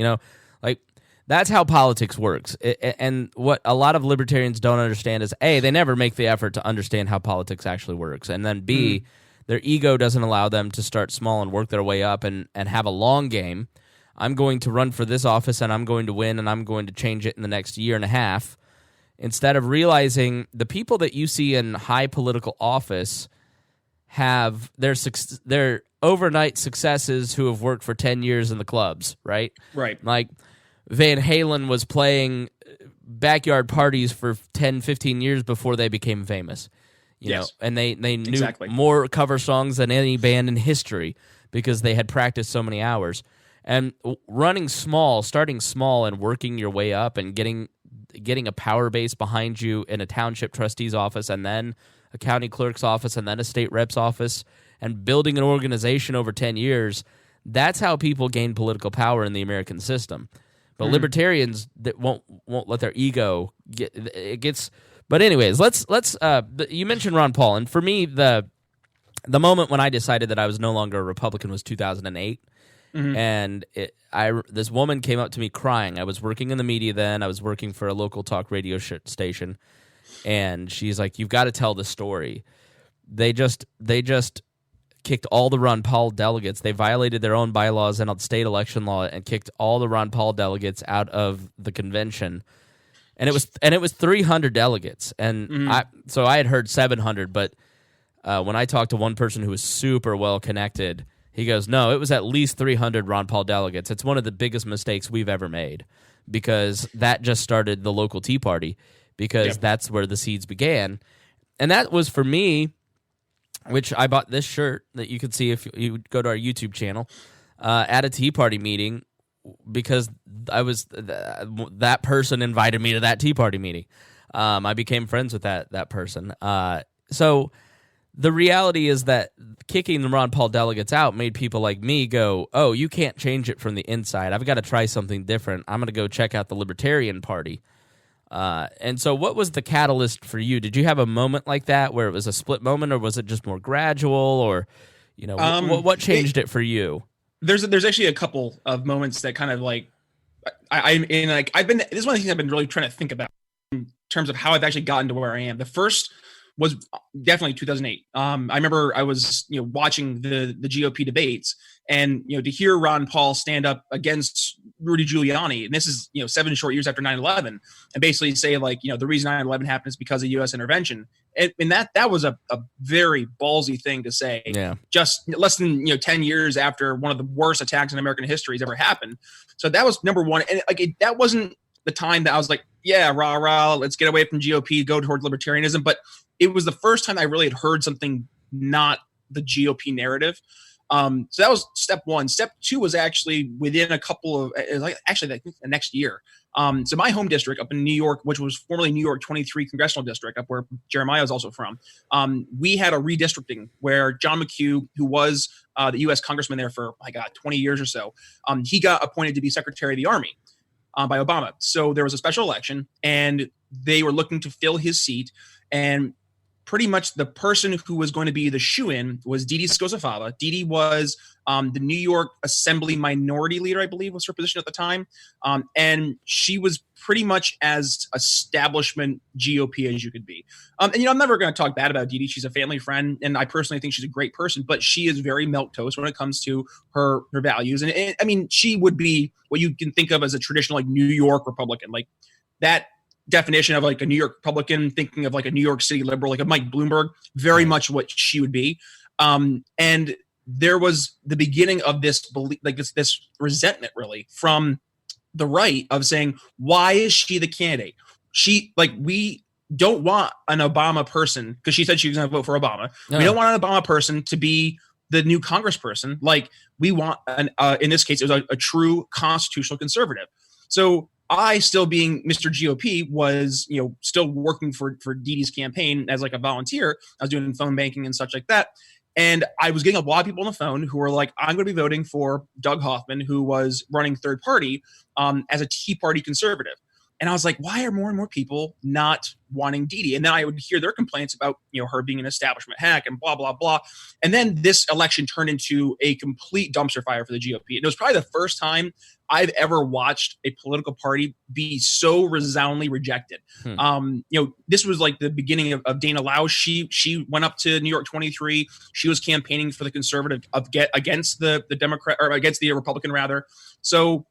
Like that's how politics works. And what a lot of libertarians don't understand is A, they never make the effort to understand how politics actually works, and then B, their ego doesn't allow them to start small and work their way up and have a long game. I'm going to run for this office and I'm going to win and I'm going to change it in the next year and a half, instead of realizing the people that you see in high political office have their overnight successes who have worked for 10 years in the clubs, right? Right. Like Van Halen was playing backyard parties for 10, 15 years before they became famous. You know, and they knew more cover songs than any band in history because they had practiced so many hours. And running small, starting small and working your way up and getting a power base behind you in a township trustee's office and then a county clerk's office and then a state rep's office and building an organization over 10 years, that's how people gain political power in the American system. But libertarians that won't let their ego gets. But anyways, let's you mentioned Ron Paul, and for me the moment when I decided that I was no longer a Republican was 2008. And this woman came up to me crying. I was working in the media then. I was working for a local talk radio station, and she's like, "You've got to tell the story. They just kicked all the Ron Paul delegates. They violated their own bylaws and state election law and kicked all the Ron Paul delegates out of the convention. And it was 300 delegates. And so I had heard 700, but when I talked to one person who was super well connected, he goes, no, it was at least 300 Ron Paul delegates. It's one of the biggest mistakes we've ever made because that just started the local Tea Party because that's where the seeds began. And that was for me, which I bought this shirt that you can see if you go to our YouTube channel at a Tea Party meeting because I was that person invited me to that Tea Party meeting. I became friends with that person. So the reality is that kicking the Ron Paul delegates out made people like me go, oh, you can't change it from the inside. I've got to try something different. I'm going to go check out the Libertarian Party. And so what was the catalyst for you? Did you have a moment like that where it was a split moment, or was it just more gradual, or what changed it for you? There's actually a couple of moments that kind of like this is one of the things I've been really trying to think about in terms of how I've actually gotten to where I am. The first was definitely 2008. I remember I was, watching the GOP debates, and, to hear Ron Paul stand up against Rudy Giuliani, and this is, 7 short years after 9/11, and basically say, like, the reason 9/11 happened is because of U.S. intervention. And that was a very ballsy thing to say. Yeah. Just less than 10 years after one of the worst attacks in American history has ever happened. So that was number one, and that wasn't the time that I was like, yeah, rah rah, let's get away from GOP, go towards libertarianism. But it was the first time I really had heard something not the GOP narrative. So that was step one. Step two was actually within a couple of, actually, I think the next year. So my home district up in New York, which was formerly New York 23 congressional district, up where Jeremiah is also from, we had a redistricting where John McHugh, who was the U.S. congressman there for, 20 years or so, he got appointed to be Secretary of the Army by Obama. So there was a special election, and they were looking to fill his seat, and pretty much the person who was going to be the shoo-in was Didi Scosafava. Didi was the New York Assembly minority leader, I believe was her position at the time. And she was pretty much as establishment GOP as you could be. And, I'm never going to talk bad about Didi. She's a family friend, and I personally think she's a great person, but she is very milquetoast when it comes to her values. And I mean, she would be what you can think of as a traditional, like, New York Republican, like that definition of like a New York Republican, thinking of like a New York City liberal, like a Mike Bloomberg, very much what she would be. And there was the beginning of this belief, like this resentment really from the right of saying, why is she the candidate? We don't want an Obama person, because she said she was going to vote for Obama. No. We don't want an Obama person to be the new congressperson. Like, we want in this case, it was a true constitutional conservative. So I, still being Mr. GOP, was, still working for Didi's campaign as like a volunteer. I was doing phone banking and such like that. And I was getting a lot of people on the phone who were like, I'm going to be voting for Doug Hoffman, who was running third party as a Tea Party conservative. And I was like, why are more and more people not wanting Didi? And then I would hear their complaints about, her being an establishment hack and blah, blah, blah. And then this election turned into a complete dumpster fire for the GOP. And it was probably the first time I've ever watched a political party be so resoundingly rejected. This was like the beginning of Dana Lau. She went up to New York 23. She was campaigning for the conservative against the Democrat, or against the Republican rather. So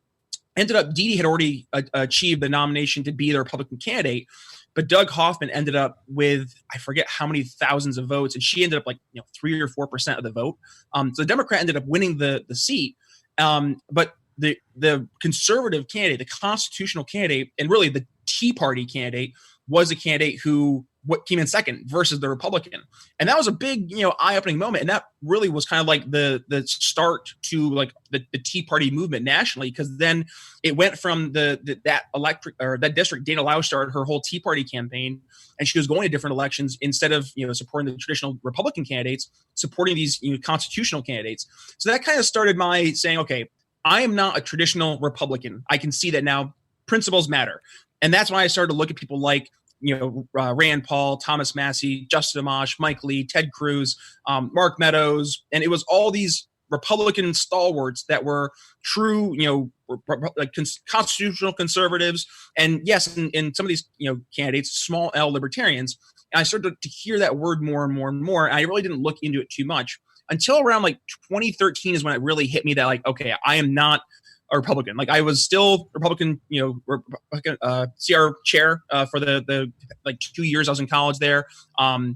ended up, Didi had already achieved the nomination to be the Republican candidate, but Doug Hoffman ended up with, I forget how many thousands of votes, and she ended up 3 or 4% of the vote. So the Democrat ended up winning the seat, but the conservative candidate, the constitutional candidate, and really the Tea Party candidate was a candidate who came in second versus the Republican. And that was a big, eye-opening moment. And that really was kind of like the start to like the Tea Party movement nationally, because then it went from that district. Dana Lau started her whole Tea Party campaign, and she was going to different elections instead of, supporting the traditional Republican candidates, supporting these constitutional candidates. So that kind of started my saying, okay, I am not a traditional Republican. I can see that now. Principles matter. And that's why I started to look at people like, Rand Paul, Thomas Massey, Justin Amash, Mike Lee, Ted Cruz, Mark Meadows. And it was all these Republican stalwarts that were true, constitutional conservatives. And yes, in some of these, candidates, small L libertarians. And I started to hear that word more and more and more. And I really didn't look into it too much until around 2013 is when it really hit me that okay, I am not a Republican. Like, I was still Republican, CR chair for the 2 years I was in college there, as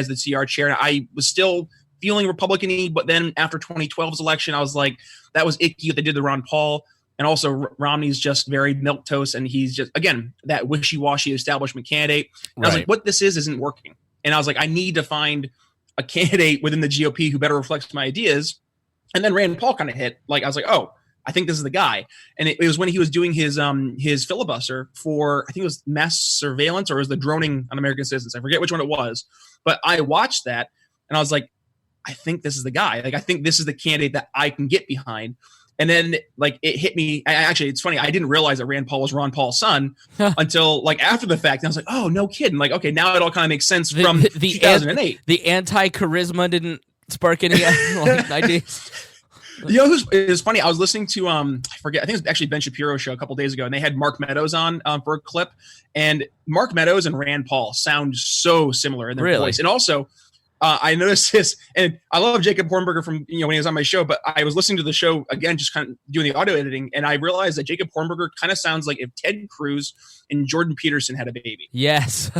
the CR chair. And I was still feeling Republican-y, but then after 2012's election, I was like, that was icky what they did to Ron Paul. And also Romney's just very milquetoast, and he's just, again, that wishy-washy establishment candidate. And I was like, what this isn't working. And I was like, I need to find a candidate within the GOP who better reflects my ideas. And then Rand Paul kind of hit. I was like, oh, I think this is the guy. And it was when he was doing his filibuster for, I think it was mass surveillance, or it was the droning on American citizens. I forget which one it was, but I watched that and I was like, I think this is the guy. I think this is the candidate that I can get behind. And then it hit me. Actually, it's funny. I didn't realize that Rand Paul was Ron Paul's son until after the fact. And I was like, oh, no kidding. Okay, now it all kind of makes sense from 2008. The anti-charisma didn't spark any ideas. You know, it's funny. I was listening to I forget. I think it was actually Ben Shapiro's show a couple days ago, and they had Mark Meadows on for a clip. And Mark Meadows and Rand Paul sound so similar in their voice. And also, I noticed this, and I love Jacob Hornberger from when he was on my show. But I was listening to the show again, just kind of doing the audio editing, and I realized that Jacob Hornberger kind of sounds like if Ted Cruz and Jordan Peterson had a baby. Yes,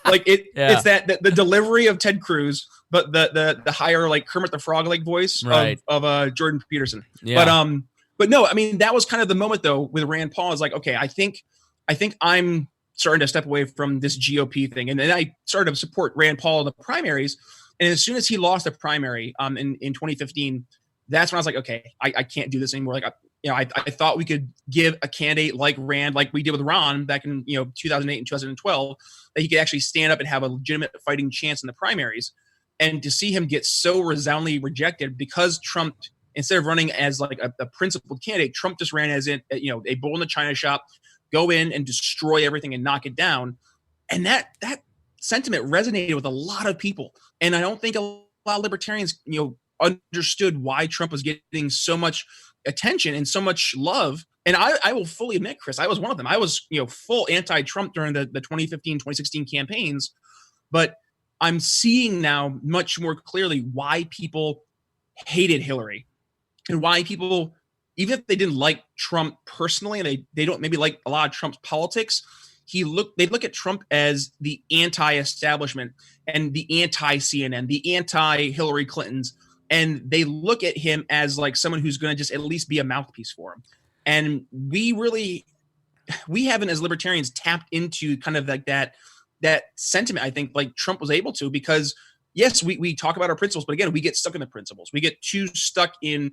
like it's that the delivery of Ted Cruz, but the higher like Kermit the Frog like voice of Jordan Peterson. Yeah. But no, I mean that was kind of the moment though with Rand Paul. Is like, okay, I think I'm starting to step away from this GOP thing, and then I started to support Rand Paul in the primaries. And as soon as he lost the primary in 2015, that's when I was like, okay, I can't do this anymore. Like, I thought we could give a candidate like Rand, like we did with Ron back in 2008 and 2012, that he could actually stand up and have a legitimate fighting chance in the primaries. And to see him get so resoundingly rejected because Trump, instead of running as like a principled candidate, Trump just ran as a bull in the china shop, go in and destroy everything and knock it down. And that sentiment resonated with a lot of people. And I don't think a lot of libertarians, understood why Trump was getting so much attention and so much love. And I will fully admit, Chris, I was one of them. I was, full anti-Trump during the 2015, 2016 campaigns. But I'm seeing now much more clearly why people hated Hillary and why people, even if they didn't like Trump personally and they don't maybe like a lot of Trump's politics, they look at Trump as the anti-establishment and the anti-CNN, the anti-Hillary Clintons, and they look at him as like someone who's going to just at least be a mouthpiece for him. And we haven't as libertarians tapped into kind of like that sentiment. I think like Trump was able to, because yes, we talk about our principles, but again, we get stuck in the principles. We get too stuck in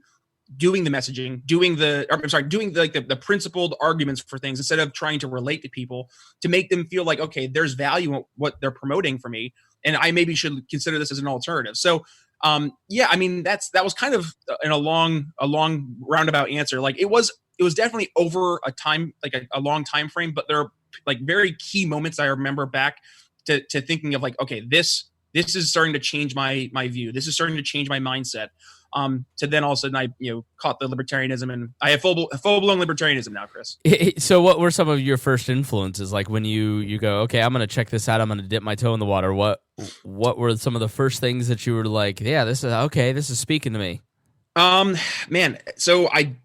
doing the messaging, doing the principled arguments for things instead of trying to relate to people to make them feel like, okay, there's value in what they're promoting for me, and I maybe should consider this as an alternative. So, I mean, that was kind of in a long roundabout answer. Like it was definitely over a time, like a long time frame, but there are like very key moments I remember back to thinking of like, okay, this is starting to change my view. This is starting to change my mindset. To then all of a sudden I caught the libertarianism, and I have full blown libertarianism now, Chris. So what were some of your first influences? Like when you go, okay, I'm going to check this out. I'm going to dip my toe in the water. What were some of the first things that you were like, yeah, this is speaking to me? Man, so I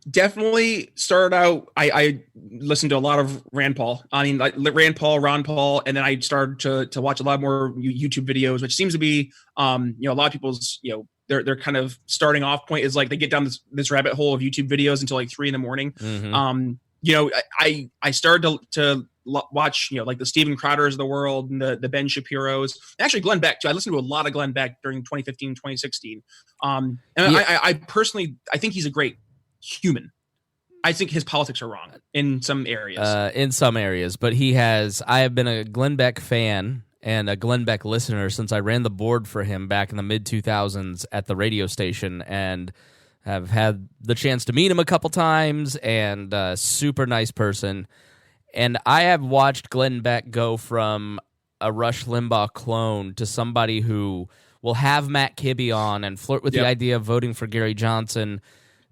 definitely started out, I listened to a lot of Rand Paul. I mean, like Rand Paul, Ron Paul, and then I started to watch a lot more YouTube videos, which seems to be, a lot of people's, their kind of starting off point is like they get down this rabbit hole of YouTube videos until like 3 a.m. Mm-hmm. I started to watch, like the Steven Crowders of the world and the Ben Shapiros, actually Glenn Beck too. I listened to a lot of Glenn Beck during 2015, 2016. I personally, I think he's a great human. I think his politics are wrong in some areas. But I have been a Glenn Beck fan and a Glenn Beck listener since I ran the board for him back in the mid-2000s at the radio station, and have had the chance to meet him a couple times, and a super nice person. And I have watched Glenn Beck go from a Rush Limbaugh clone to somebody who will have Matt Kibbe on and flirt with the idea of voting for Gary Johnson,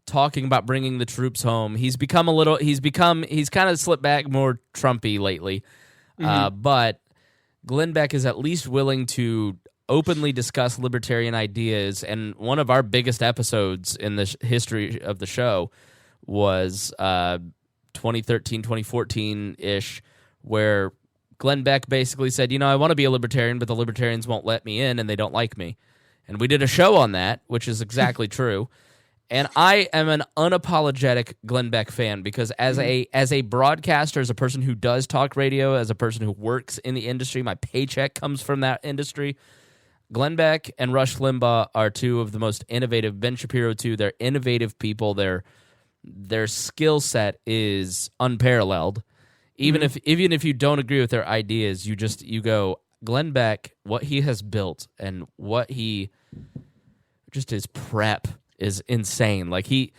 talking about bringing the troops home. He's kind of slipped back more Trumpy lately. Mm-hmm. But Glenn Beck is at least willing to openly discuss libertarian ideas, and one of our biggest episodes in the history of the show was 2013, 2014-ish, where Glenn Beck basically said, I want to be a libertarian, but the libertarians won't let me in, and they don't like me. And we did a show on that, which is exactly true. And I am an unapologetic Glenn Beck fan because as a broadcaster, as a person who does talk radio, as a person who works in the industry, my paycheck comes from that industry. Glenn Beck and Rush Limbaugh are two of the most innovative. Ben Shapiro too. They're innovative people. Their skill set is unparalleled. Even if you don't agree with their ideas, you go, Glenn Beck, what he has built and what his prep is insane. Like he's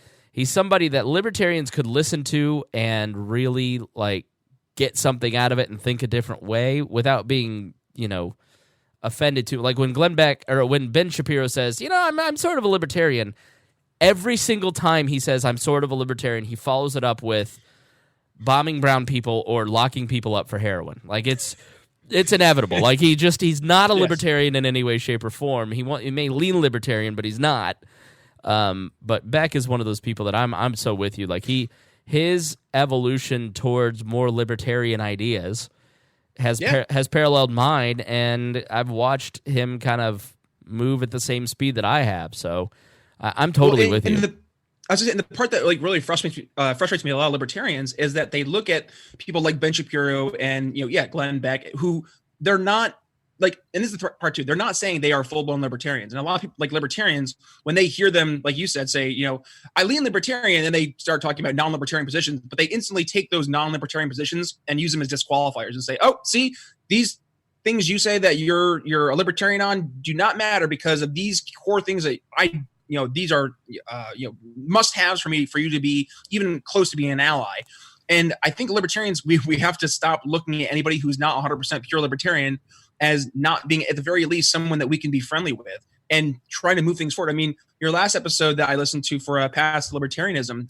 somebody that libertarians could listen to and really like get something out of it and think a different way without being, offended to. Like when Glenn Beck or when Ben Shapiro says, I'm sort of a libertarian, every single time he says, I'm sort of a libertarian, he follows it up with bombing brown people or locking people up for heroin. Like, it's inevitable. Like, he's not a libertarian in any way, shape, or form. He may lean libertarian, but he's not. But Beck is one of those people that I'm so with you. Like, his evolution towards more libertarian ideas has paralleled mine, and I've watched him kind of move at the same speed that I have. So I'm totally with you. And the part that like really frustrates me a lot of libertarians is that they look at people like Ben Shapiro and Glenn Beck, who they're not like, and this is the part too, they're not saying they are full-blown libertarians. And a lot of people like libertarians, when they hear them, like you said, say, I lean libertarian, and they start talking about non-libertarian positions, but they instantly take those non-libertarian positions and use them as disqualifiers and say, oh, see, these things you say that you're a libertarian on do not matter because of these core things that these are must-haves for you to be even close to being an ally. And I think libertarians, we have to stop looking at anybody who's not 100% pure libertarian as not being, at the very least, someone that we can be friendly with and trying to move things forward. I mean, your last episode that I listened to for Past Libertarianism,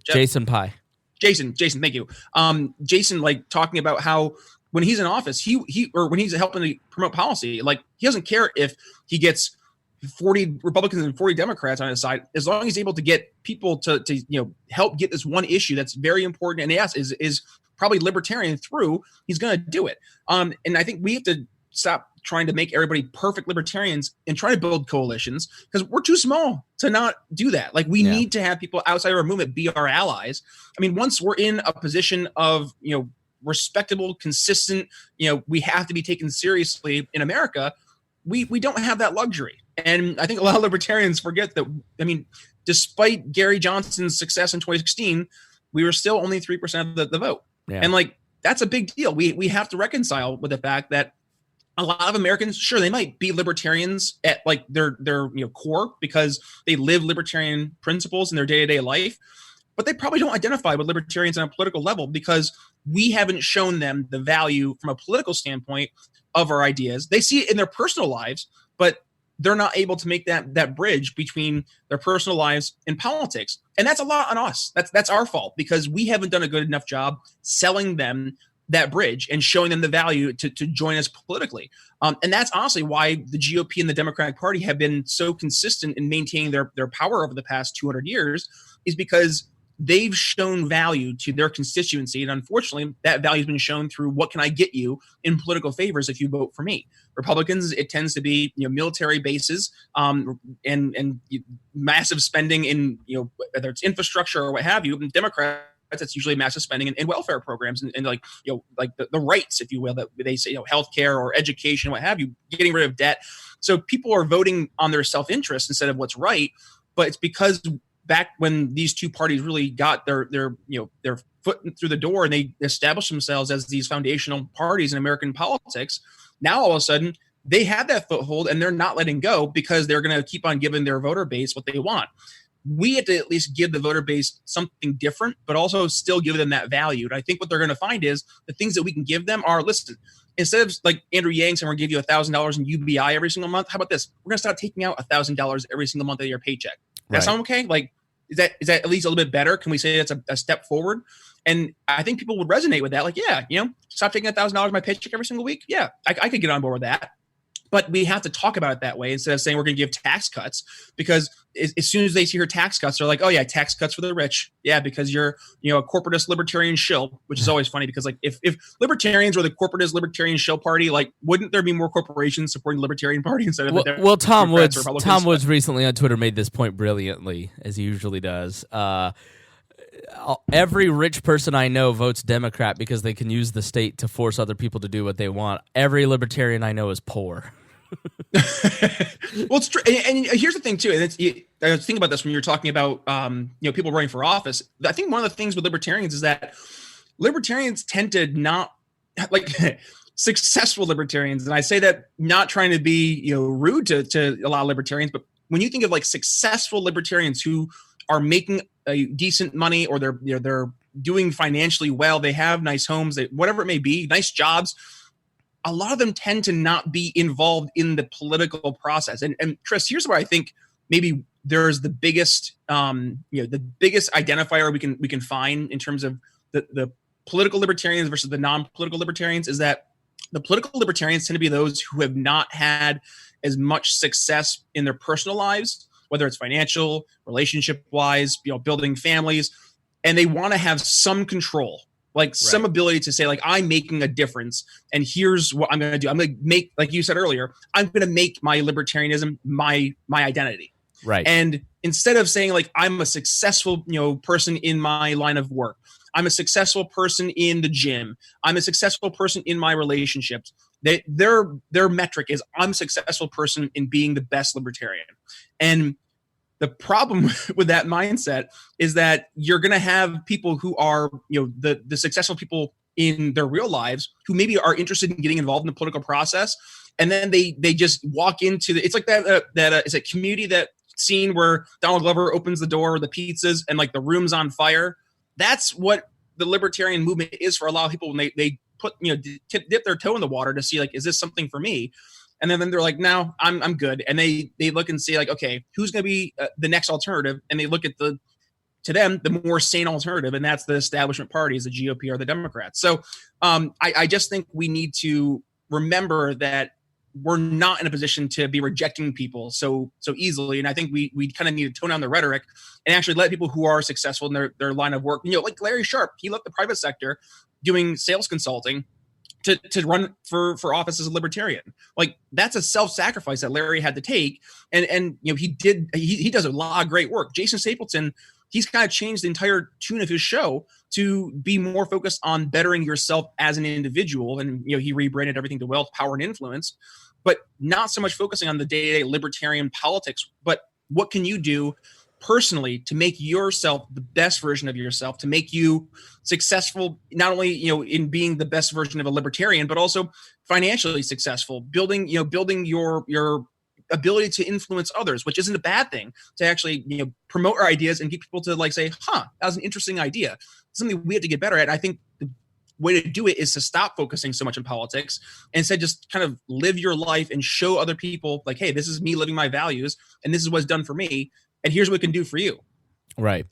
Jason Pye. Jason, thank you. Jason, like, talking about how when he's in office, he or when he's helping to promote policy, like, he doesn't care if he gets 40 Republicans and 40 Democrats on his side, as long as he's able to get people to help get this one issue that's very important and is probably libertarian through, he's going to do it. And I think we have to stop trying to make everybody perfect libertarians and try to build coalitions, because we're too small to not do that. Like, we need to have people outside of our movement be our allies. I mean, once we're in a position of, respectable, consistent, we have to be taken seriously in America, we don't have that luxury. And I think a lot of libertarians forget that, I mean, despite Gary Johnson's success in 2016, we were still only 3% of the vote. Yeah. And like, that's a big deal. We have to reconcile with the fact that a lot of Americans, sure, they might be libertarians at like their core because they live libertarian principles in their day-to-day life, but they probably don't identify with libertarians on a political level because we haven't shown them the value from a political standpoint of our ideas. They see it in their personal lives, but they're not able to make that bridge between their personal lives and politics. And that's a lot on us. That's our fault, because we haven't done a good enough job selling them that bridge and showing them the value to join us politically. And that's honestly why the GOP and the Democratic Party have been so consistent in maintaining their power over the past 200 years, is because they've shown value to their constituency. And unfortunately, that value has been shown through what can I get you in political favors if you vote for me. Republicans, it tends to be military bases and massive spending in whether it's infrastructure or what have you. And Democrats, it's usually massive spending in welfare programs and like the rights, if you will, that they say healthcare or education, what have you, getting rid of debt. So people are voting on their self-interest instead of what's right. But it's because back when these two parties really got their foot through the door and they established themselves as these foundational parties in American politics, now all of a sudden they have that foothold and they're not letting go because they're going to keep on giving their voter base what they want. We have to at least give the voter base something different, but also still give them that value. And I think what they're going to find is the things that we can give them are, listen, instead of like Andrew Yang saying we're going to give you $1,000 in UBI every single month, how about this? We're going to start taking out $1,000 every single month of your paycheck. That sound okay? Like, is that at least a little bit better? Can we say that's a step forward? And I think people would resonate with that. Like, stop taking $1,000 of my paycheck every single week. Yeah, I could get on board with that. But we have to talk about it that way instead of saying we're going to give tax cuts, because as soon as they see your tax cuts, they're like, oh yeah, tax cuts for the rich. Yeah, because you're a corporatist libertarian shill, which is always funny because like if libertarians were the corporatist libertarian shill party, like wouldn't there be more corporations supporting the Libertarian Party instead of the Tom Woods recently on Twitter made this point brilliantly, as he usually does. Every rich person I know votes Democrat because they can use the state to force other people to do what they want. Every libertarian I know is poor. Well, it's true. And here's the thing too. And I was thinking about this when you were talking about, people running for office. I think one of the things with libertarians is that libertarians tend to not like successful libertarians. And I say that not trying to be, rude to a lot of libertarians, but when you think of like successful libertarians who are making a decent money, or they're doing financially well, they have nice homes, whatever it may be, nice jobs, a lot of them tend to not be involved in the political process. And Chris, here's where I think maybe there's the biggest, the biggest identifier we can find in terms of the political libertarians versus the non-political libertarians is that the political libertarians tend to be those who have not had as much success in their personal lives, whether it's financial, relationship-wise, building families, and they want to have some control, like some ability to say, like, I'm making a difference, and here's what I'm going to do. I'm going to make, like you said earlier, I'm going to make my libertarianism my identity. Right. And instead of saying, like, I'm a successful, person in my line of work, I'm a successful person in the gym, I'm a successful person in my relationships, their metric is I'm a successful person in being the best libertarian. And the problem with that mindset is that you're going to have people who are, the successful people in their real lives who maybe are interested in getting involved in the political process. And then they just walk into it's like that is a Community, that scene where Donald Glover opens the door with the pizzas and like the room's on fire. That's what the libertarian movement is for a lot of people when they put, dip their toe in the water to see, like, is this something for me? And then they're like, no, I'm good. And they look and see, like, okay, who's going to be the next alternative? And they look at to them, the more sane alternative, and that's the establishment parties, the GOP or the Democrats. So I just think we need to remember that we're not in a position to be rejecting people so easily. And I think we kind of need to tone down the rhetoric and actually let people who are successful in their line of work, like Larry Sharp, he left the private sector doing sales consulting to run for office as a libertarian. Like, that's a self-sacrifice that Larry had to take. And he does a lot of great work. Jason Stapleton, he's kind of changed the entire tune of his show to be more focused on bettering yourself as an individual. And, he rebranded everything to Wealth, Power, and Influence, but not so much focusing on the day-to-day libertarian politics, but what can you do personally to make yourself the best version of yourself, to make you successful, not only, in being the best version of a libertarian, but also financially successful, building your ability to influence others, which isn't a bad thing, to actually, promote our ideas and get people to, like, say, that was an interesting idea, something we have to get better at. I think the way to do it is to stop focusing so much on politics and instead just kind of live your life and show other people, like, hey, this is me living my values and this is what's done for me, and here's what it can do for you. Right.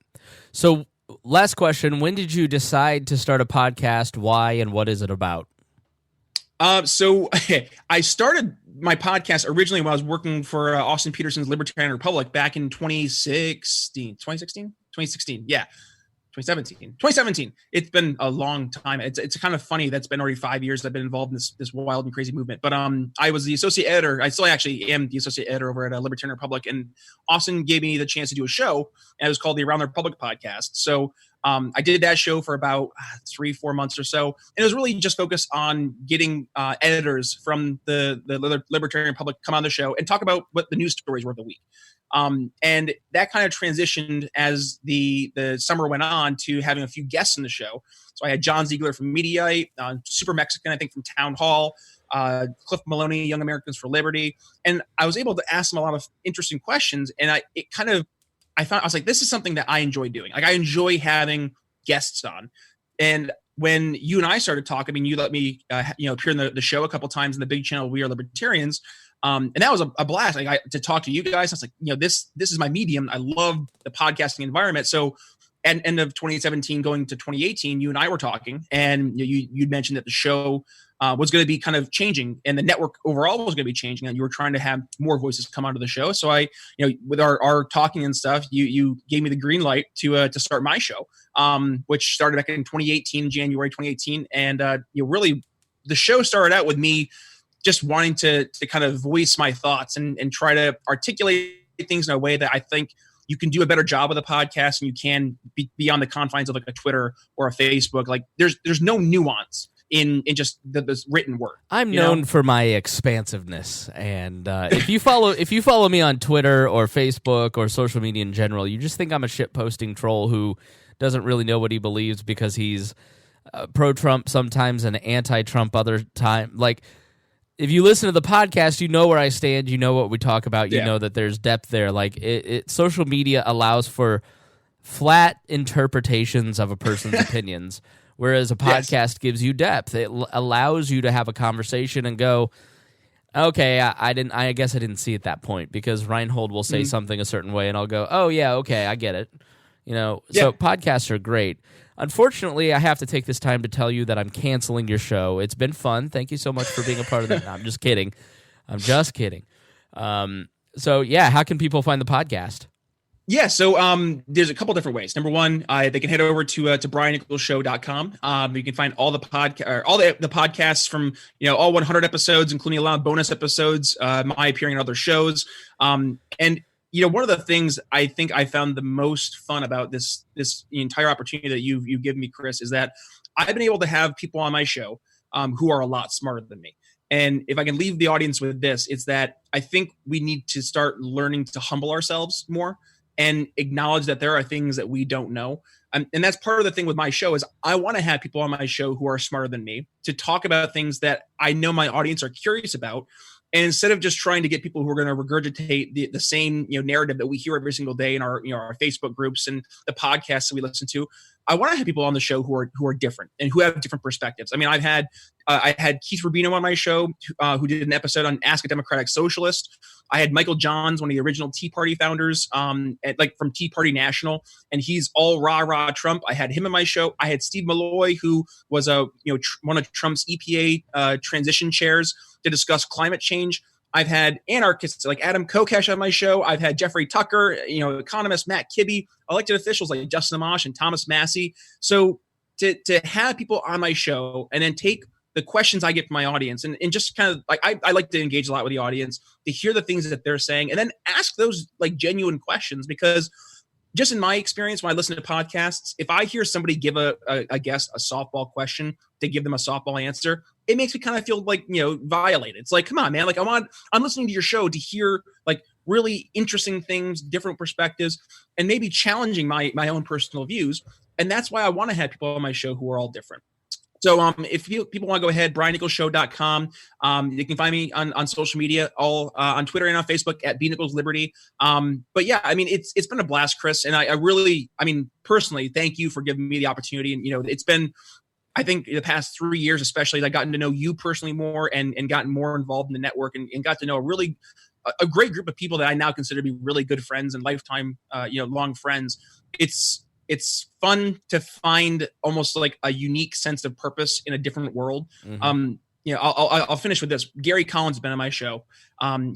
So last question, when did you decide to start a podcast? Why, and what is it about? So I started my podcast originally when I was working for Austin Peterson's Libertarian Republic back in 2016. Yeah. 2017. It's been a long time. It's kind of funny that's been already 5 years I've been involved in this wild and crazy movement. But I was the associate editor. I still actually am the associate editor over at Libertarian Republic, and Austin gave me the chance to do a show, and it was called the Around the Republic podcast. So I did that show for about 3-4 months or so, and it was really just focused on getting editors from the Libertarian Republic come on the show and talk about what the news stories were of the week. And that kind of transitioned as the summer went on to having a few guests in the show. So I had John Ziegler from Mediaite, Super Mexican, I think, from Town Hall, Cliff Maloney, Young Americans for Liberty. And I was able to ask them a lot of interesting questions. And I was like, this is something that I enjoy doing. Like, I enjoy having guests on. And when you and I started talking, you let me, appear in the show a couple times in the big channel, We Are Libertarians. And that was a blast. To talk to you guys. I was like, this is my medium. I love the podcasting environment. So at end of 2017, going to 2018, you and I were talking, and you'd mentioned that the show was going to be kind of changing, and the network overall was going to be changing, and you were trying to have more voices come onto the show. So I, with our talking and stuff, you gave me the green light to start my show, which started back in 2018, January 2018, and really the show started out with me just wanting to kind of voice my thoughts and try to articulate things in a way that I think you can do a better job with a podcast, and you can be beyond the confines of like a Twitter or a Facebook. Like there's no nuance in just this written word. I'm known for my expansiveness, and if you follow me on Twitter or Facebook or social media in general, you just think I'm a shit-posting troll who doesn't really know what he believes because he's pro-Trump sometimes and anti-Trump other time. Like, if you listen to the podcast, you know where I stand, you know what we talk about, you know that there's depth there. Like, social media allows for flat interpretations of a person's opinions, whereas a podcast gives you depth. It allows you to have a conversation and go, Okay, I didn't. I guess I didn't see at that point because Reinhold will say something a certain way, and I'll go, "Oh yeah, okay, I get it." So podcasts are great. Unfortunately, I have to take this time to tell you that I'm canceling your show. It's been fun. Thank you so much for being a part of it. No, I'm just kidding. So yeah, how can people find the podcast? Yeah, so there's a couple different ways. Number one, they can head over to briannicholsshow.com. You can find all the podcasts from all 100 episodes, including a lot of bonus episodes, my appearing in other shows. And one of the things I think I found the most fun about this entire opportunity that you've given me, Chris, is that I've been able to have people on my show who are a lot smarter than me. And if I can leave the audience with this, it's that I think we need to start learning to humble ourselves more and acknowledge that there are things that we don't know. And that's part of the thing with my show is I want to have people on my show who are smarter than me to talk about things that I know my audience are curious about. And instead of just trying to get people who are going to regurgitate the same narrative that we hear every single day in our our Facebook groups and the podcasts that we listen to, I want to have people on the show who are different and who have different perspectives. I mean, I had Keith Rubino on my show who did an episode on Ask a Democratic Socialist. I had Michael Johns, one of the original Tea Party founders, from Tea Party National, and he's all rah Trump. I had him on my show. I had Steve Malloy, who was one of Trump's EPA transition chairs, to discuss climate change. I've had anarchists like Adam Kokesh on my show. I've had Jeffrey Tucker, economist Matt Kibbe, elected officials like Justin Amash and Thomas Massey. So to have people on my show and then take the questions I get from my audience and just kind of like I like to engage a lot with the audience to hear the things that they're saying and then ask those like genuine questions, because just in my experience, when I listen to podcasts, if I hear somebody give a guest a softball question to give them a softball answer, it makes me kind of feel like, violated. It's like, come on, man. Like I'm listening to your show to hear like really interesting things, different perspectives, and maybe challenging my own personal views. And that's why I want to have people on my show who are all different. So if people want to go ahead, briannicholsshow.com. You can find me on social media, all on Twitter and on Facebook at bnicholsliberty. But yeah, I mean, it's been a blast, Chris. And I really, personally, thank you for giving me the opportunity. And, it's been, I think the past 3 years, especially, I've gotten to know you personally more and gotten more involved in the network and got to know a great group of people that I now consider to be really good friends and lifetime, long friends. It's fun to find almost like a unique sense of purpose in a different world. Mm-hmm. I'll finish with this. Gary Collins has been on my show.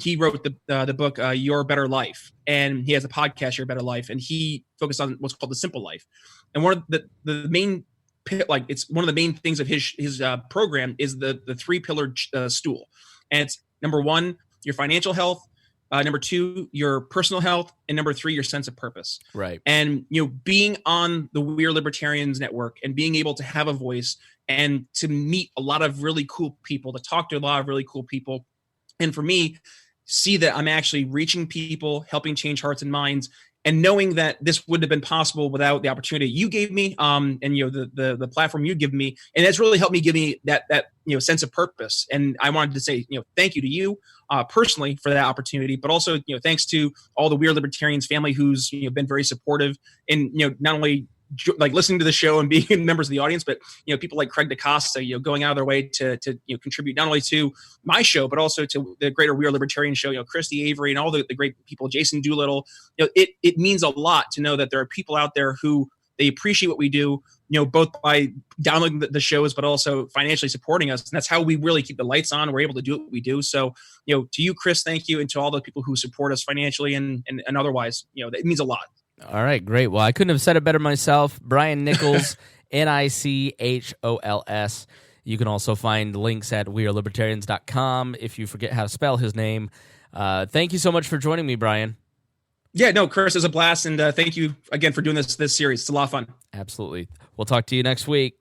He wrote the book Your Better Life, and he has a podcast, Your Better Life, and he focused on what's called the simple life. And one of the main it's one of the main things of his program is the 3-pillared stool, and it's number 1, your financial health. Number 2, your personal health, and number 3, your sense of purpose. Right. And being on the We're Libertarians network and being able to have a voice and to meet a lot of really cool people, to talk to a lot of really cool people, and for me, see that I'm actually reaching people, helping change hearts and minds, and knowing that this wouldn't have been possible without the opportunity you gave me, and the platform you give me, and that's really helped me give me that sense of purpose. And I wanted to say thank you to you personally for that opportunity, but also thanks to all the We're Libertarians family who's been very supportive in not only like listening to the show and being members of the audience, but people like Craig DaCosta, going out of their way to contribute not only to my show but also to the greater We're Libertarian show. Christy Avery and all the great people, Jason Doolittle. It means a lot to know that there are people out there who they appreciate what we do, both by downloading the shows but also financially supporting us. And that's how we really keep the lights on. We're able to do what we do. So to you, Chris, thank you, and to all the people who support us financially and otherwise. It means a lot. All right, great. Well, I couldn't have said it better myself. Brian Nichols, Nichols. You can also find links at wearelibertarians.com if you forget how to spell his name. Thank you so much for joining me, Brian. Yeah, no, Chris, it was a blast, and thank you again for doing this series. It's a lot of fun. Absolutely. We'll talk to you next week.